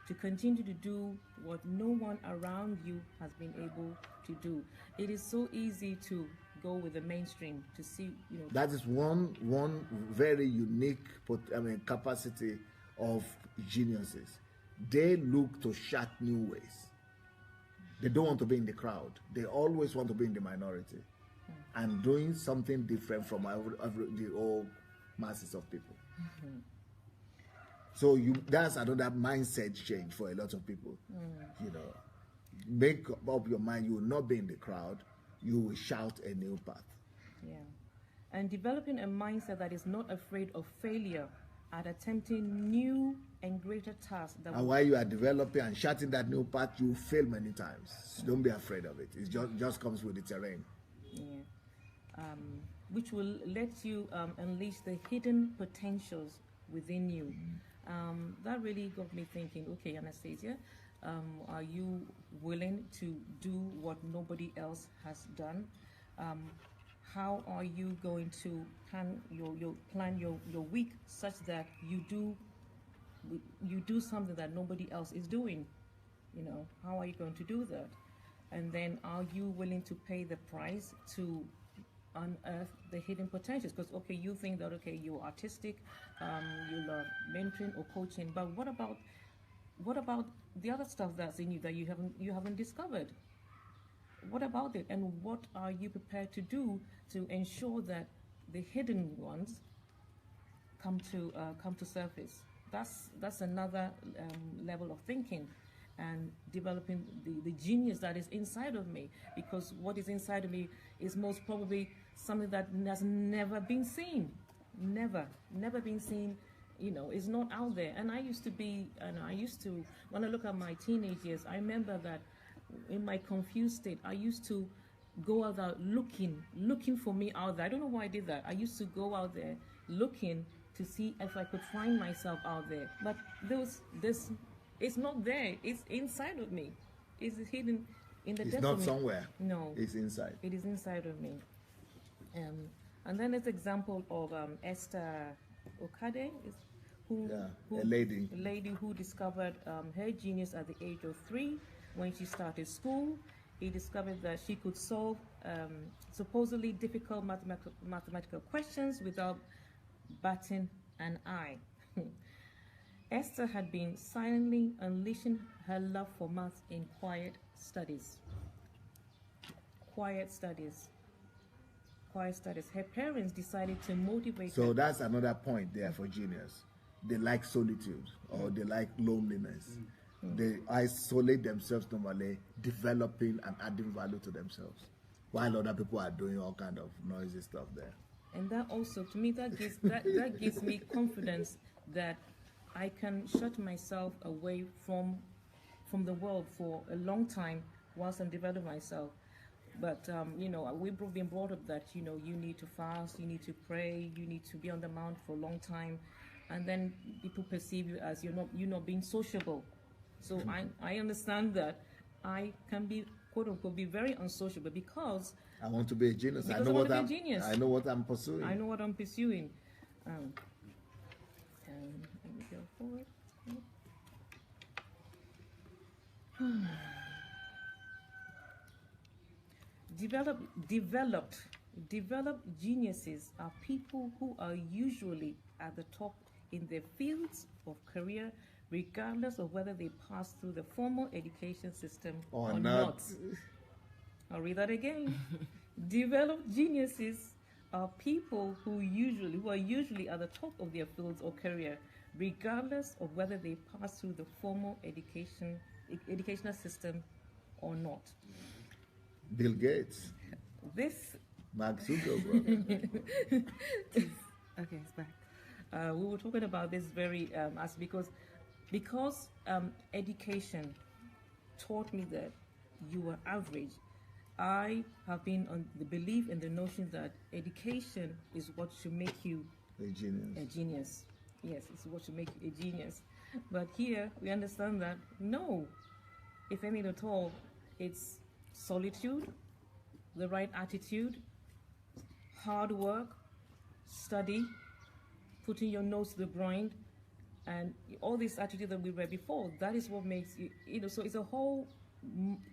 To continue to do what no one around you has been able to do. It is so easy to go with the mainstream, to see, That is one very unique capacity of geniuses. They look to shut new ways. They don't want to be in the crowd. They always want to be in the minority and doing something different from the old masses of people. So that's another mindset change for a lot of people. make up your mind you will not be in the crowd, you will shout a new path. Yeah. And developing a mindset that is not afraid of failure at attempting new and greater tasks. And while you are developing and shouting that new path, you will fail many times. So don't be afraid of it. It just comes with the terrain. Yeah. Which will let you unleash the hidden potentials within you. That really got me thinking, okay, Anastasia, are you willing to do what nobody else has done? How are you going to plan your week such that you do something that nobody else is doing? You know, how are you going to do that? And then are you willing to pay the price to unearth the hidden potentials? Because okay, you think that okay, you're artistic, you love mentoring or coaching, but what about the other stuff that's in you that you haven't discovered? What about it, and what are you prepared to do to ensure that the hidden ones come to surface? That's another level of thinking, and developing the genius that is inside of me, because what is inside of me is most probably something that has never been seen, never been seen. You know, it's not out there. And I used to, when I look at my teenage years, I remember that in my confused state, I used to go out there looking for me out there. I don't know why I did that. I used to go out there looking to see if I could find myself out there. But it's not there. It's inside of me. It's hidden in the depths of me. It's not somewhere. No. It's inside. It is inside of me. And then there's example of Esther Okade, a lady who discovered her genius at the age of 3 when she started school. He discovered that she could solve supposedly difficult mathematical questions without batting an eye. Esther had been silently unleashing her love for math in quiet studies. Her parents decided to motivate her. So that's another point there for genius. They like solitude, or they like loneliness. They isolate themselves normally, developing and adding value to themselves, while other people are doing all kind of noisy stuff there. And that also, to me, that gives me confidence that I can shut myself away from the world for a long time whilst I'm developing myself. But you know, we've been brought up that you need to fast, you need to pray, you need to be on the mount for a long time, and then people perceive you as you're not being sociable. So I understand that I can be, quote unquote, be very unsociable because I want to be a genius. I know what I'm pursuing. I know what I'm pursuing. Let me go forward. Developed geniuses are people who are usually at the top in their fields of career, regardless of whether they pass through the formal education system or not. I'll read that again. Developed geniuses are people who are usually at the top of their fields or career, regardless of whether they pass through the formal educational system or not. Bill Gates. Mark Zuckerberg. Okay, it's back. We were talking about this very because education taught me that you were average. I have been on the belief and the notion that education is what should make you a genius. A genius. Yes, it's what should make you a genius. But here we understand that no, if anything at all, it's solitude, the right attitude, hard work, study, putting your nose to the grind, and all these attitudes that we read before. That is what makes you, so it's a whole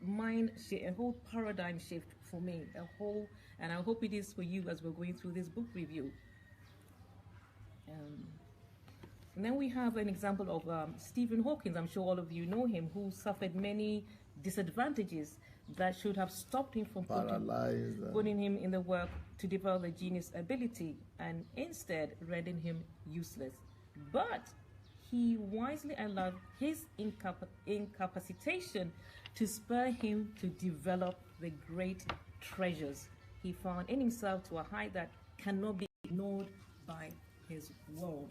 mind shift, a whole paradigm shift for me, and I hope it is for you as we're going through this book review. And then we have an example of Stephen Hawking. I'm sure all of you know him, who suffered many disadvantages that should have stopped him from putting him in the work to develop a genius ability, and instead rendering him useless. But he wisely allowed his incapacitation to spur him to develop the great treasures he found in himself to a height that cannot be ignored by his world.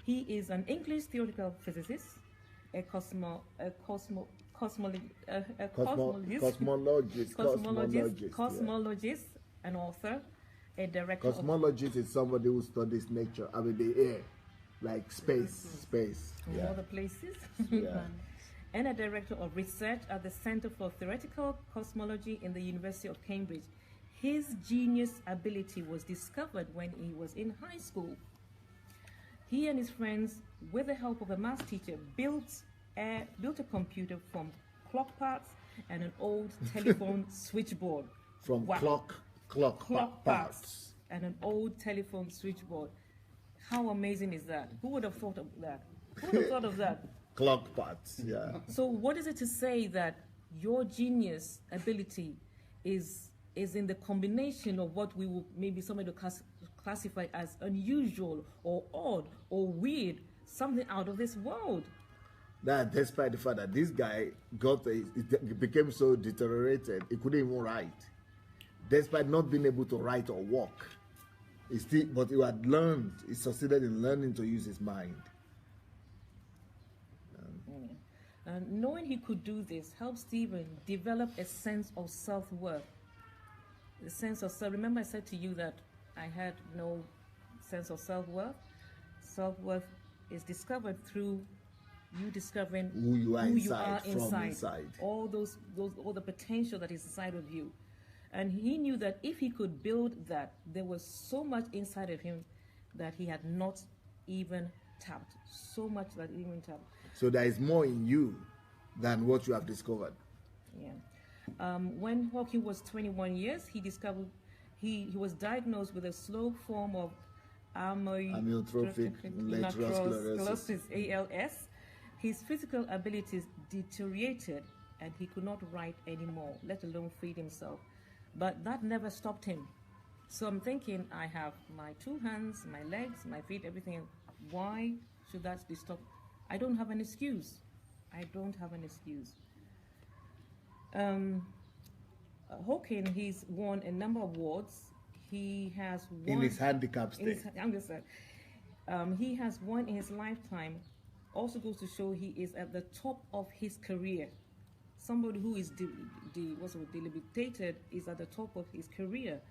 He is an English theoretical physicist, a cosmologist, an author, a director. Cosmologist is somebody who studies nature, I mean the air, like space, yeah. Other places. Yeah. And a director of research at the Center for Theoretical Cosmology in the University of Cambridge. His genius ability was discovered when he was in high school. He and his friends, with the help of a math teacher, built a computer from clock parts and an old telephone switchboard. From clock parts and an old telephone switchboard. How amazing is that? Who would have thought of that? Who would have thought of that? Clock parts, yeah. So what is it to say that your genius ability is in the combination of what we will maybe somebody to classify as unusual or odd or weird, something out of this world? That despite the fact that this guy it became so deteriorated, he couldn't even write. Despite not being able to write or walk, but he had learned. He succeeded in learning to use his mind. Knowing he could do this helped Stephen develop a sense of self-worth. The sense of self. Remember, I said to you that I had no sense of self-worth. Self-worth is discovered through you discovering who you are inside. All the potential that is inside of you. And he knew that if he could build that, there was so much inside of him that he had not even tapped. So much that he even tapped. So there is more in you than what you have discovered. Yeah. When Hawking was 21 years, he discovered he was diagnosed with a slow form of amyotrophic lateral sclerosis, ALS. His physical abilities deteriorated and he could not write anymore, let alone feed himself. But that never stopped him. So I'm thinking, I have my two hands, my legs, my feet, everything. Why should that be stopped? I don't have an excuse. I don't have an excuse. Hawking, he's won a number of awards. He has won... In his handicap state. He has won in his lifetime. Also goes to show he is at the top of his career. Somebody who is debilitated is at the top of his career.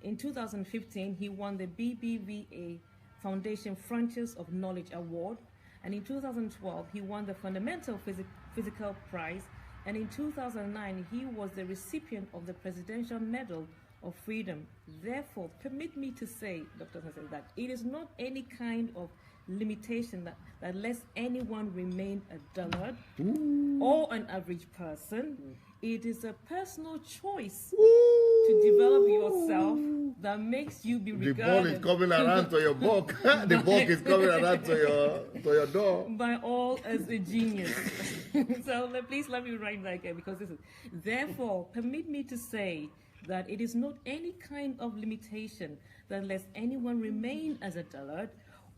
In 2015, he won the BBVA Foundation Frontiers of Knowledge Award. And in 2012, he won the Fundamental Physical Prize. And in 2009, he was the recipient of the Presidential Medal of Freedom. Therefore, permit me to say, Dr. Sandey, that it is not any kind of limitation that lets anyone remain a dullard or an average person. It is a personal choice to develop yourself that makes you be regarded. The ball is coming around to your book. The book is coming around to your door. By all as a genius. So please let me write that again, because this is. Therefore, permit me to say that it is not any kind of limitation that lets anyone remain as a dullard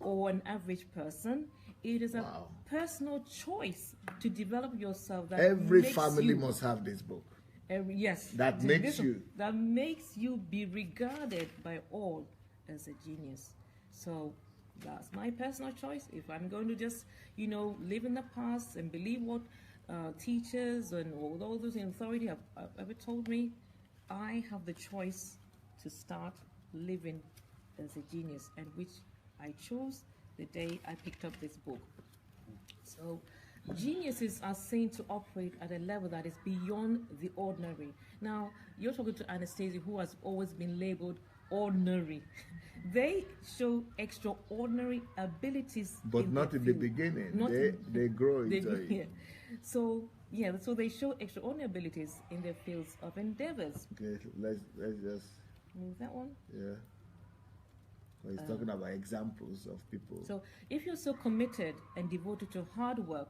or an average person. It is a personal choice to develop yourself. That every family must have this book. Yes. That makes you be regarded by all as a genius. So that's my personal choice. If I'm going to just, live in the past and believe what teachers and all those in authority have ever told me, I have the choice to start living as a genius, and which I chose the day I picked up this book. So geniuses are seen to operate at a level that is beyond the ordinary. Now, you're talking to Anastasia, who has always been labeled ordinary. They show extraordinary abilities. But not in the beginning. They grow into it. Yeah. So they show extraordinary abilities in their fields of endeavors. Okay, let's just move that one. Yeah. Well, he's talking about examples of people. So if you're so committed and devoted to hard work,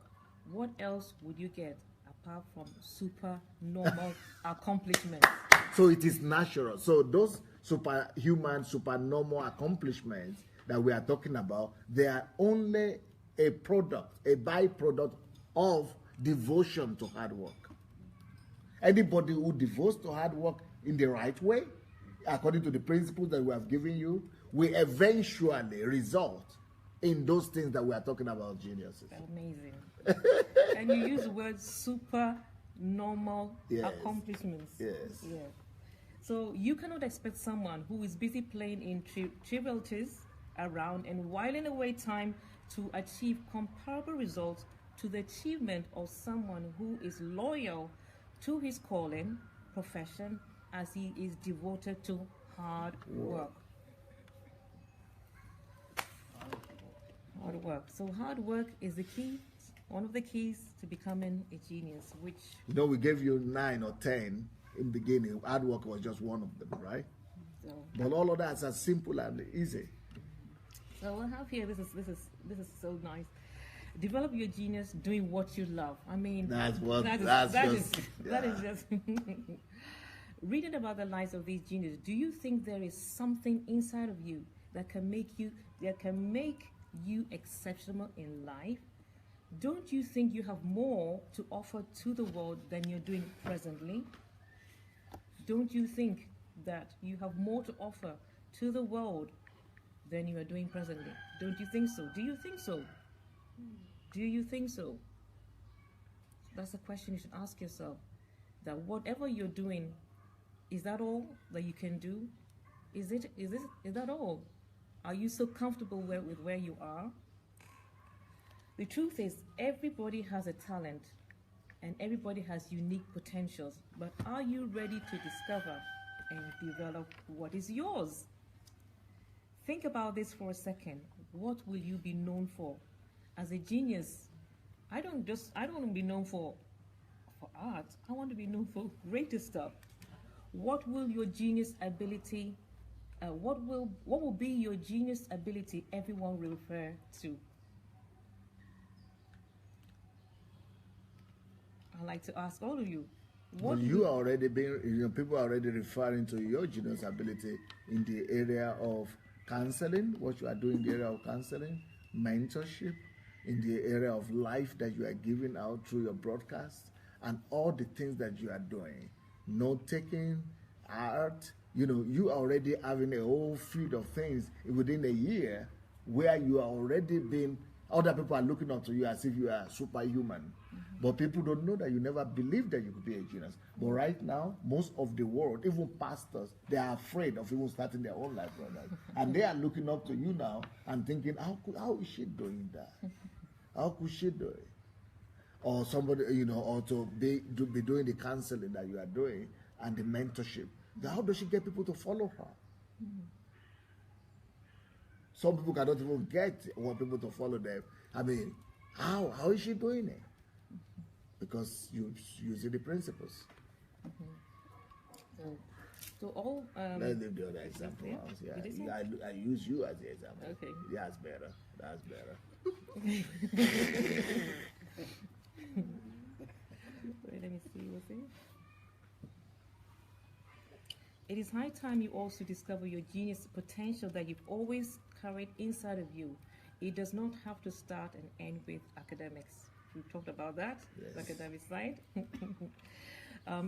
what else would you get apart from supernormal accomplishments? So it is natural. So those superhuman, supernormal accomplishments that we are talking about, they are only a product, a byproduct of devotion to hard work. Anybody who devotes to hard work in the right way, according to the principles that we have given you, will eventually result in those things that we are talking about, geniuses. Amazing. And you use the word super normal accomplishments. Yes. Yeah. So you cannot expect someone who is busy playing in trivialities around and whiling away time to achieve comparable results to the achievement of someone who is loyal to his calling, profession, as he is devoted to hard work. Hard work. So hard work is the key, one of the keys to becoming a genius, which... You know, we gave you 9 or 10 in the beginning. Hard work was just one of them, right? So, but all of that's as simple and easy. So I have here, this is so nice. Develop your genius doing what you love. I mean, that is just reading about the lives of these geniuses. Do you think there is something inside of you that can make you exceptional in life? Don't you think you have more to offer to the world than you're doing presently? Don't you think that you have more to offer to the world than you are doing presently? Don't you think so? Do you think so? Do you think so? That's a question you should ask yourself. That whatever you're doing, is that all that you can do? Is that all? Are you so comfortable with where you are? The truth is, everybody has a talent and everybody has unique potentials, but are you ready to discover and develop what is yours? Think about this for a second. What will you be known for? As a genius, I don't want to be known for art. I want to be known for greater stuff. What will your genius ability, what will be your genius ability everyone will refer to? I'd like to ask all of you. Well, you are already being, people are already referring to your genius ability in the area of counseling, what you are doing in the area of counseling, mentorship, in the area of life that you are giving out through your broadcast, and all the things that you are doing. Note-taking, art, you know, you are already having a whole field of things within a year where you are already being, other people are looking up to you as if you are superhuman. But people don't know that you never believed that you could be a genius. But right now, most of the world, even pastors, they are afraid of even starting their own life, brothers. And they are looking up to you now and thinking, how is she doing that? How could she do it? Or somebody, you know, or to be doing the counseling that you are doing and the mentorship. How does she get people to follow her? Some people cannot even want people to follow them. I mean, how is she doing it? Because you using the principles. So all. Let's leave the other example out. Yeah, I use you as the example. Okay. Yeah, that's better. That's better. Wait, let me see what's it. It is high time you also discover your genius potential that you've always carried inside of you. It does not have to start and end with academics. We talked about that, yes. The academic side.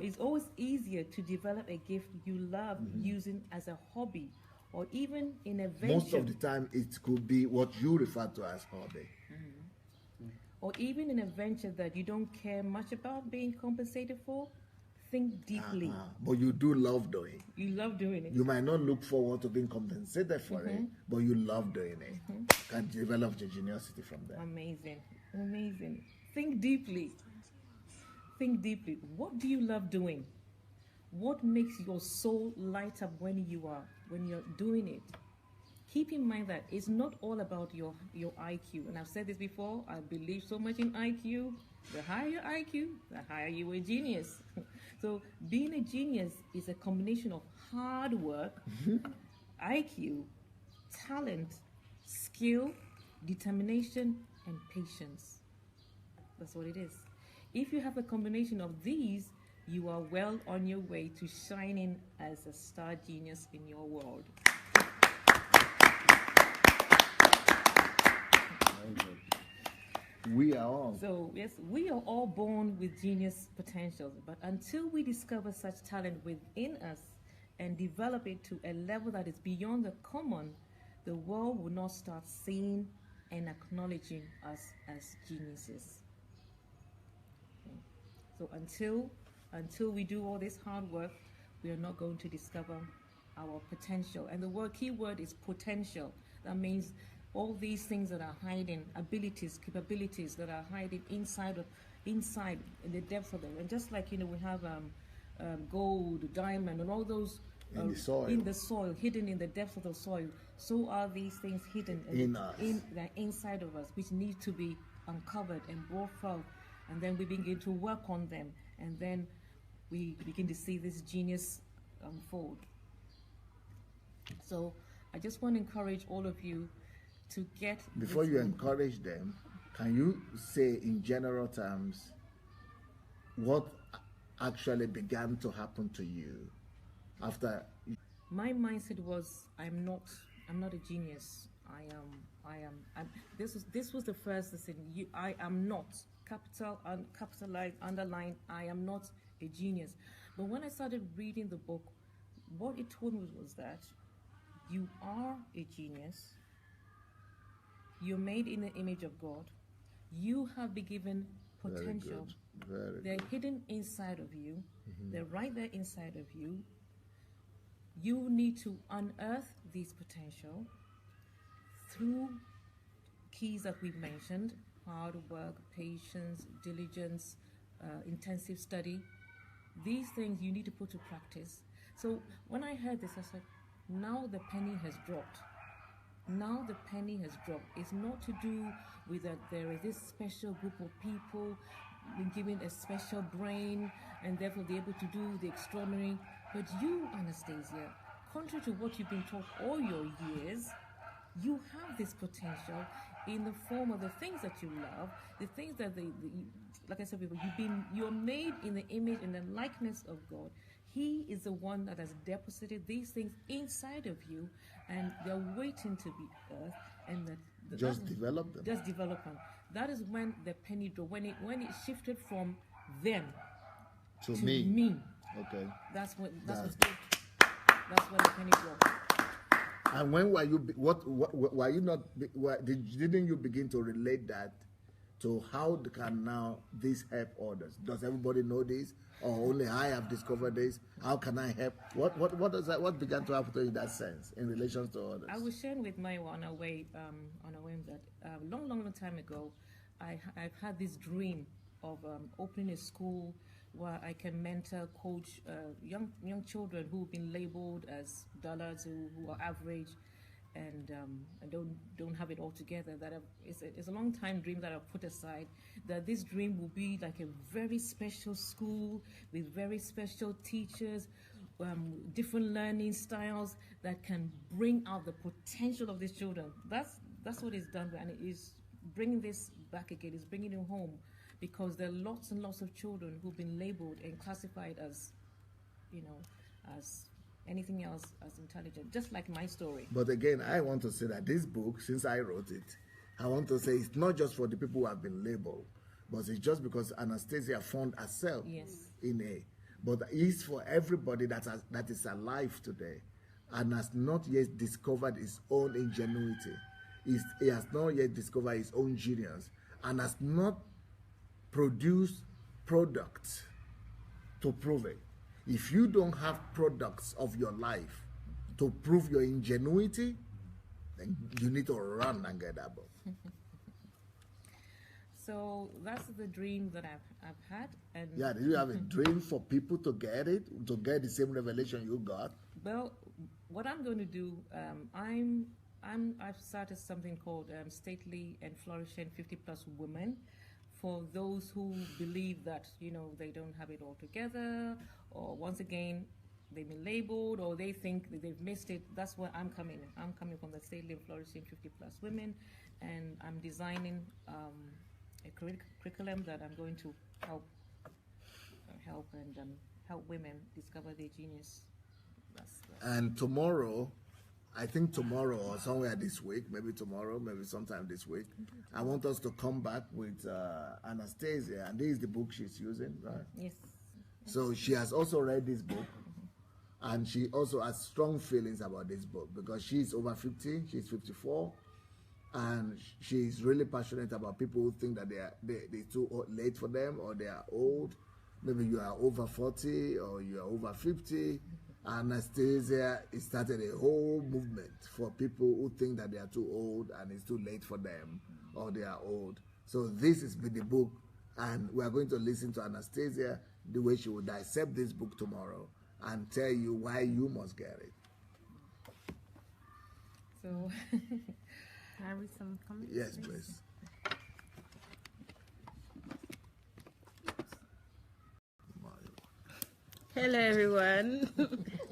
It's always easier to develop a gift you love using as a hobby, or even in a venture. Most of the time, it could be what you refer to as hobby. Or even in a venture that you don't care much about being compensated for. Think deeply. But you do love doing. You love doing it. You might not look forward to being compensated for it, but you love doing it. You can develop your geniusity from there. Amazing. Amazing. Think deeply. Think deeply. What do you love doing? What makes your soul light up when you're doing it? Keep in mind that it's not all about your IQ. And I've said this before, I believe so much in IQ. The higher your IQ, the higher you are a genius. So being a genius is a combination of hard work, IQ, talent, skill, determination, and patience. That's what it is. If you have a combination of these, you are well on your way to shining as a star genius in your world. We are all. So, yes, we are all born with genius potentials, but until we discover such talent within us and develop it to a level that is beyond the common, the world will not start seeing and acknowledging us as geniuses. Okay. So until we do all this hard work, we are not going to discover our potential. And the key word is potential. That means all these things that are hiding, abilities, capabilities that are hiding inside in the depths of them. And just like, we have gold, diamond, and all those in the soil, hidden in the depths of the soil, so are these things hidden in us, the inside of us, which need to be uncovered and brought forth. And then we begin to work on them, and then we begin to see this genius unfold. So I just want to encourage all of you to get... Before you encourage them, can you say in general terms what actually began to happen to you after? My mindset was, I'm not a genius. This was the first thing. I am not, capitalized, underlined, I am not a genius. But when I started reading the book, what it told me was that you are a genius. You're made in the image of God. You have been given potential. They're hidden inside of you. They're right there inside of you. You need to unearth these potential through keys that we've mentioned: hard work, patience, diligence, intensive study. These things you need to put to practice. So when I heard this, I said, now the penny has dropped. Now the penny has dropped. It's not to do with that there is this special group of people given a special brain and therefore they're able to do the extraordinary. But you, Anastasia, contrary to what you've been taught all your years, you have this potential in the form of the things that you love, the things that like I said before, you're made in the image and the likeness of God. He is the one that has deposited these things inside of you, and they're waiting to be earthed, and develop them. Just develop them. That is when the penny dropped. When it shifted from them to me. Okay. That's when the penny dropped. And when were you? What were you not? Didn't you begin to relate that to how can now this help others? Does everybody know this, or only I have discovered this? How can I help? What does that? What began to happen to you in that sense in relation to others? I was sharing with my on a whim that long time ago, I've had this dream of opening a school where I can mentor, coach young children who've been labeled as dullards, who are average, and don't have it all together. It's a long time dream that I've put aside. That this dream will be like a very special school with very special teachers, different learning styles that can bring out the potential of these children. That's what it's done, and it is bringing this back again. It's bringing it home. Because there are lots and lots of children who've been labeled and classified as, as anything else, as intelligent, just like my story. But again, I want to say that this book, since I wrote it, I want to say it's not just for the people who have been labeled, but it's just because Anastasia found herself but it's for everybody that is alive today and has not yet discovered his own ingenuity. He has not yet discovered his own genius and has not produce products to prove it. If you don't have products of your life to prove your ingenuity, then you need to run and get that book. So that's the dream that I've had. And yeah, do you have a dream for people to get it, to get the same revelation you got? Well, what I'm going to do, I've started something called Stately and Flourishing 50+ Women. For those who believe that, they don't have it all together, or once again, they've been labeled, or they think that they've missed it, that's where I'm coming in. I'm coming from the Stately and Flourishing 50+ Women, and I'm designing a curriculum that I'm going to help women discover their genius. And tomorrow, I think tomorrow or somewhere this week, maybe tomorrow, maybe sometime this week, I want us to come back with Anastasia, and this is the book she's using, right? Yes. So she has also read this book, and she also has strong feelings about this book because she's over 50, she's 54, and she's really passionate about people who think that they're too late for them, or they are old. Maybe you are over 40 or you are over 50. Anastasia started a whole movement for people who think that they are too old and it's too late for them, or they are old. So this is the book, and we are going to listen to Anastasia the way she will dissect this book tomorrow and tell you why you must get it. So, can I read some comments? Yes, please. Hello, everyone.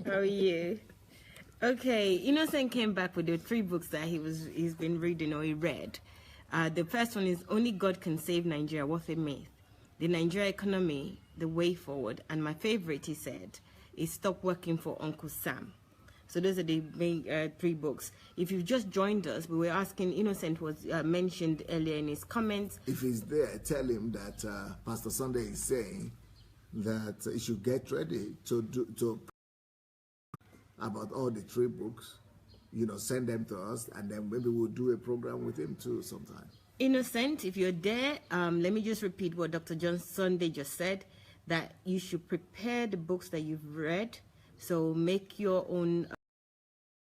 How are you? Okay, Innocent came back with the 3 books that he's been reading or he read. The first one is Only God Can Save Nigeria, What a Myth. The Nigeria Economy, The Way Forward. And my favorite, he said, is Stop Working for Uncle Sam. So those are the main 3 books. If you've just joined us, we were asking, Innocent was mentioned earlier in his comments. If he's there, tell him that Pastor Sandey is saying that he should get ready to about all the 3 books, send them to us, and then maybe we'll do a program with him too sometime. Innocent, if you're there, let me just repeat what Dr. John Sandey just said, that you should prepare the books that you've read. So make your own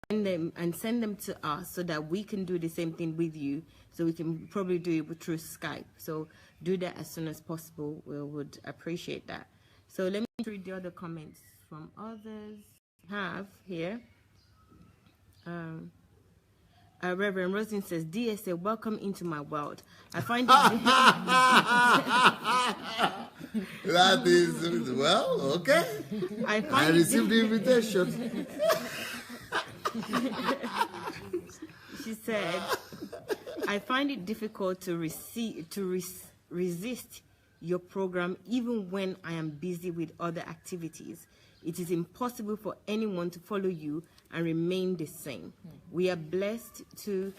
and send them to us so that we can do the same thing with you. So we can probably do it through Skype. So do that as soon as possible. We would appreciate that. So let me read the other comments from others. Have here. Reverend Rosin says, DSA, welcome into my world. I find it that is, well, okay. I received the invitation. She said, I find it difficult to resist your program even when I am busy with other activities. It is impossible for anyone to follow you and remain the same. We are blessed to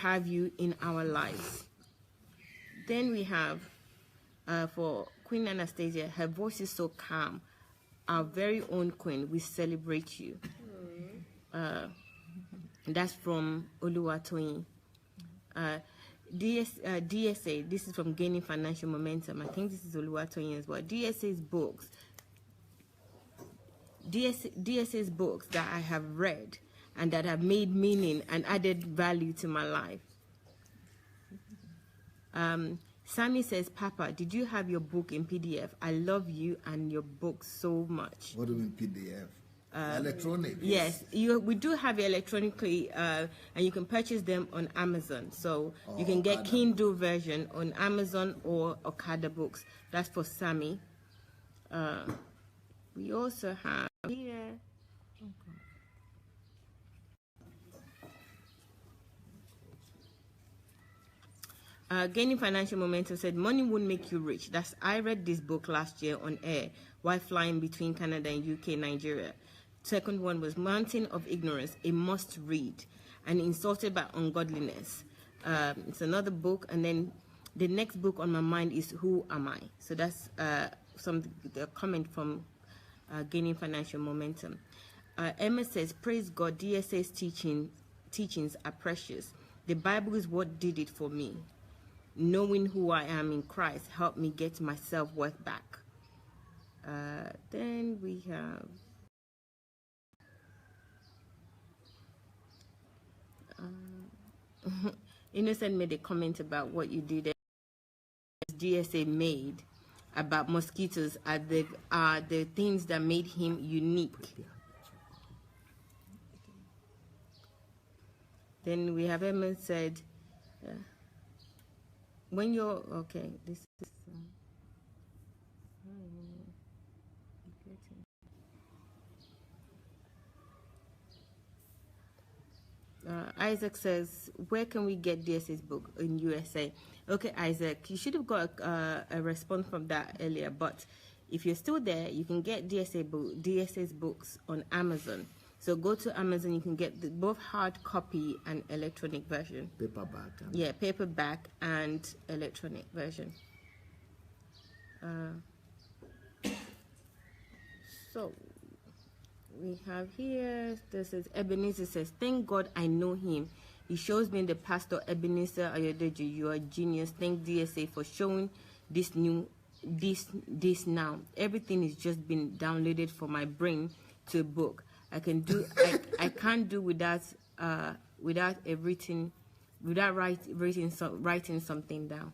have you in our lives. Then we have for Queen Anastasia, her voice is so calm. Our very own queen, we celebrate you. That's from Oluwatoyin. DSA, this is from Gaining Financial Momentum. I think this is Oluwatoyin as well. DSA's books that I have read and that have made meaning and added value to my life. Sammy says, Papa, did you have your book in PDF? I love you and your book so much. What do you mean PDF? Electronic? Yes, we do have it electronically, and you can purchase them on Amazon. So you can get Kindle version on Amazon or Okada Books. That's for Sammy. We also have here. Gaining Financial Momentum said, money won't make you rich. I read this book last year on air while flying between Canada and UK, Nigeria. Second one was Mountain of Ignorance, a must read, and Insulted by Ungodliness. It's another book, and then the next book on my mind is Who Am I? So that's the comment from Gaining Financial Momentum. Emma says, praise God, DSA's teachings are precious. The Bible is what did it for me. Knowing who I am in Christ helped me get my self-worth back. Then we have Innocent made a comment about what you did. DSA made about mosquitoes are the things that made him unique. Then we have Emma said, when you're okay, this is Isaac says, where can we get DSA's book in USA? Okay, Isaac, you should have got a response from that earlier, but if you're still there, you can get DSA's books on Amazon. So go to Amazon, you can get both hard copy and electronic version. Paperback. Yeah, paperback and electronic version. So we have here, this is Ebenezer says, thank God I know him. He shows me the pastor Ebenezer Adelaja, you are a genius. Thank DSA for showing this now. Everything is just been downloaded for my brain to a book. I can't do without writing something down.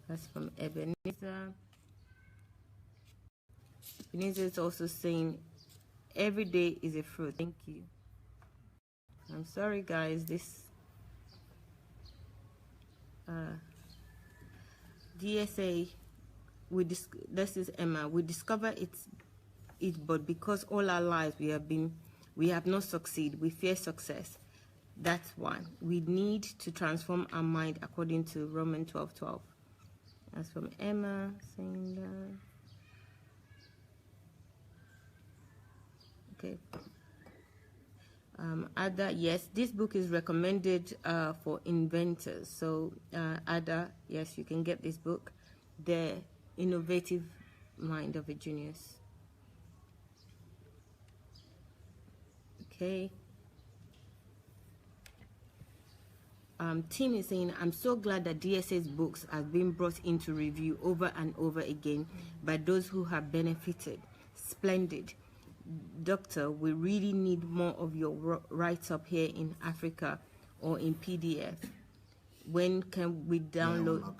That's from Ebenezer. Ebenezer is also saying, every day is a fruit. Thank you. I'm sorry, guys. This DSA, this is Emma. We discover it, but because all our lives we have not succeeded. We fear success. That's why we need to transform our mind according to Romans 12:12. That's from Emma saying that. Okay. Ada, yes, this book is recommended for inventors. So Ada, yes, you can get this book, The Innovative Mind of a Genius. Okay. Tim is saying, I'm so glad that DSA's books have been brought into review over and over again by those who have benefited. Splendid. Doctor, we really need more of your write-up here in Africa or in PDF. When can we download?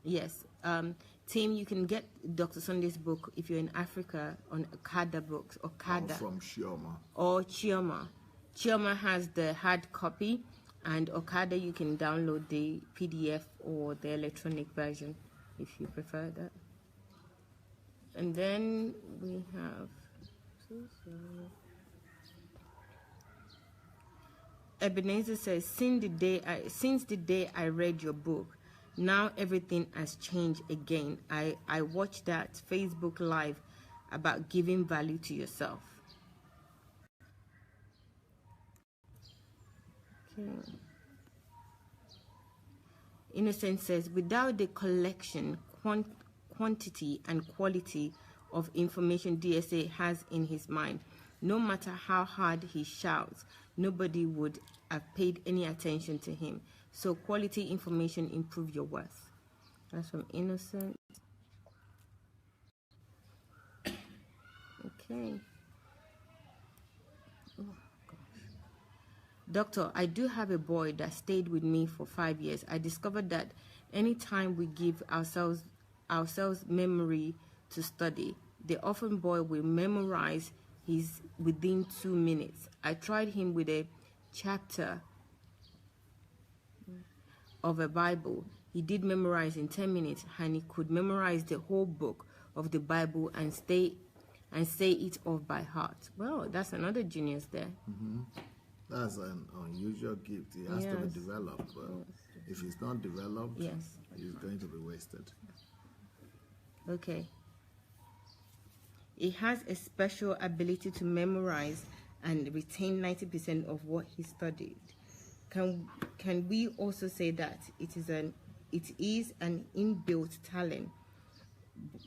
Yes. Tim, you can get Dr. Sandey's book if you're in Africa on Okada books, Okada. From Chioma. Or Chioma. Chioma has the hard copy, and Okada you can download the PDF or the electronic version if you prefer that. And then we have... Ebenezer says, since the day I read your book, now everything has changed again. I watched that Facebook Live about giving value to yourself. Okay. Innocent says, without the collection, quantity and quality of information DSA has in his mind, no matter how hard he shouts, nobody would have paid any attention to him. So quality information improve your worth. That's from Innocent. Okay. Oh, gosh. Doctor, I do have a boy that stayed with me for 5 years. I discovered that anytime we give ourselves memory to study, the orphan boy will memorize his within 2 minutes. I tried him with a chapter of a Bible. He did memorize in 10 minutes, and he could memorize the whole book of the Bible and say it off by heart. Well, that's another genius there. Mm-hmm. That's an unusual gift. It has to be developed. Well, if it's not developed, it's going to be wasted. Okay. He has a special ability to memorize and retain 90% of what he studied. Can we also say that it is an inbuilt talent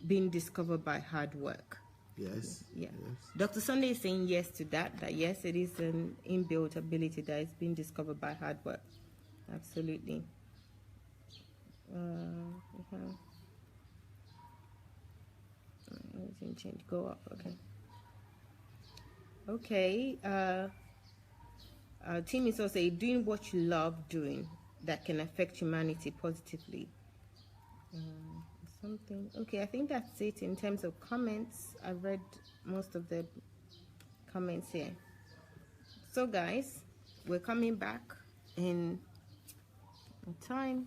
being discovered by hard work? Yes. Yeah. Yes. Dr. Sandey is saying yes to that. That yes, it is an inbuilt ability that is being discovered by hard work. Absolutely. Change. Go up. Okay. Okay. Team is also saying, doing what you love doing that can affect humanity positively. Something. Okay, I think that's it in terms of comments. I've read most of the comments here. So guys, we're coming back in time.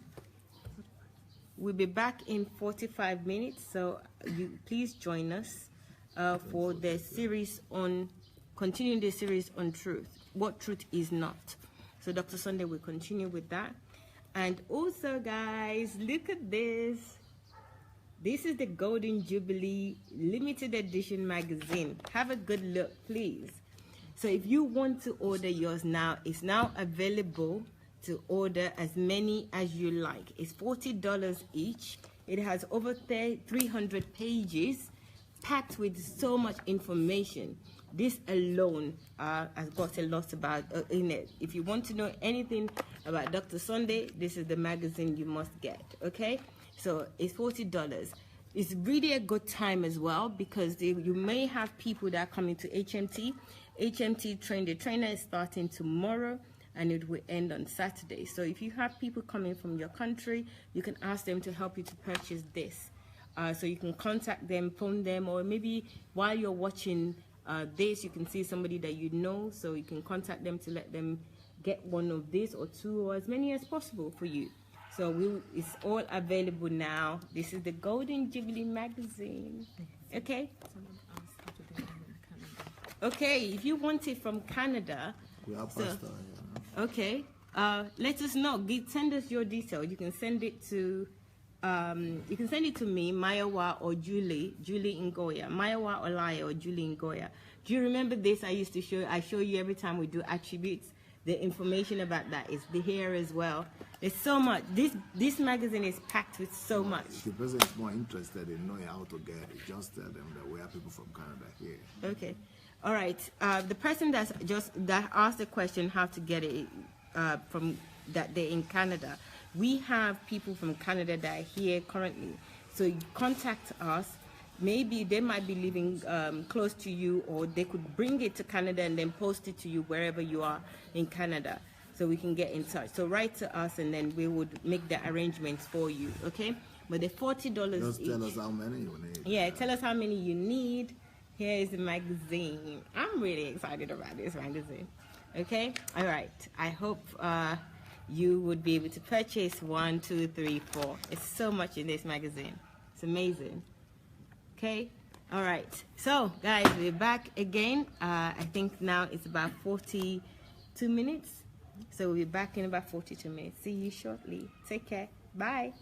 We'll be back in 45 minutes, so you please join us for the series on continuing the series on truth, what truth is not. So Dr. Sandey will continue with that. And also, guys, look at this. This is the Golden Jubilee limited edition magazine. Have a good look, please. So if you want to order yours now, it's now available to order as many as you like. It's $40 each. It has over 300 pages packed with so much information. This alone has got a lot about in it. If you want to know anything about Dr. Sandey, this is the magazine you must get, okay? So it's $40. It's really a good time as well, because you may have people that are coming to HMT. HMT the trainer is starting tomorrow and it will end on Saturday. So if you have people coming from your country, you can ask them to help you to purchase this. So you can contact them, phone them, or maybe while you're watching this, you can see somebody that you know, so you can contact them to let them get one of this or two or as many as possible for you. So it's all available now. This is the Golden Jubilee magazine. Okay? Okay, if you want it from Canada, we have pasta, yeah. Okay, let us know. Send us your details. You can send it to me, Mayowa or Julie Ngoya, Mayowa Olaya or Julie Ngoya. Do you remember this? I show you every time we do attributes. The information about that is here as well. There's so much. This magazine is packed with so much. If the person is more interested in knowing how to get it, just tell them that we have people from Canada here. Okay, all right. The person that asked the question how to get it from that they're in Canada. We have people from Canada that are here currently. So you contact us. Maybe they might be living close to you, or they could bring it to Canada and then post it to you wherever you are in Canada, so we can get in touch. So write to us and then we would make the arrangements for you, okay? But the $40 just each. Tell us how many you need. Yeah, tell us how many you need. Here is the magazine. I'm really excited about this magazine. Okay? All right. I hope you would be able to purchase 1, 2, 3, 4. It's so much in this magazine. It's amazing. Okay? All right. So, guys, we're back again. I think now it's about 42 minutes. So we'll be back in about 42 minutes. See you shortly. Take care. Bye.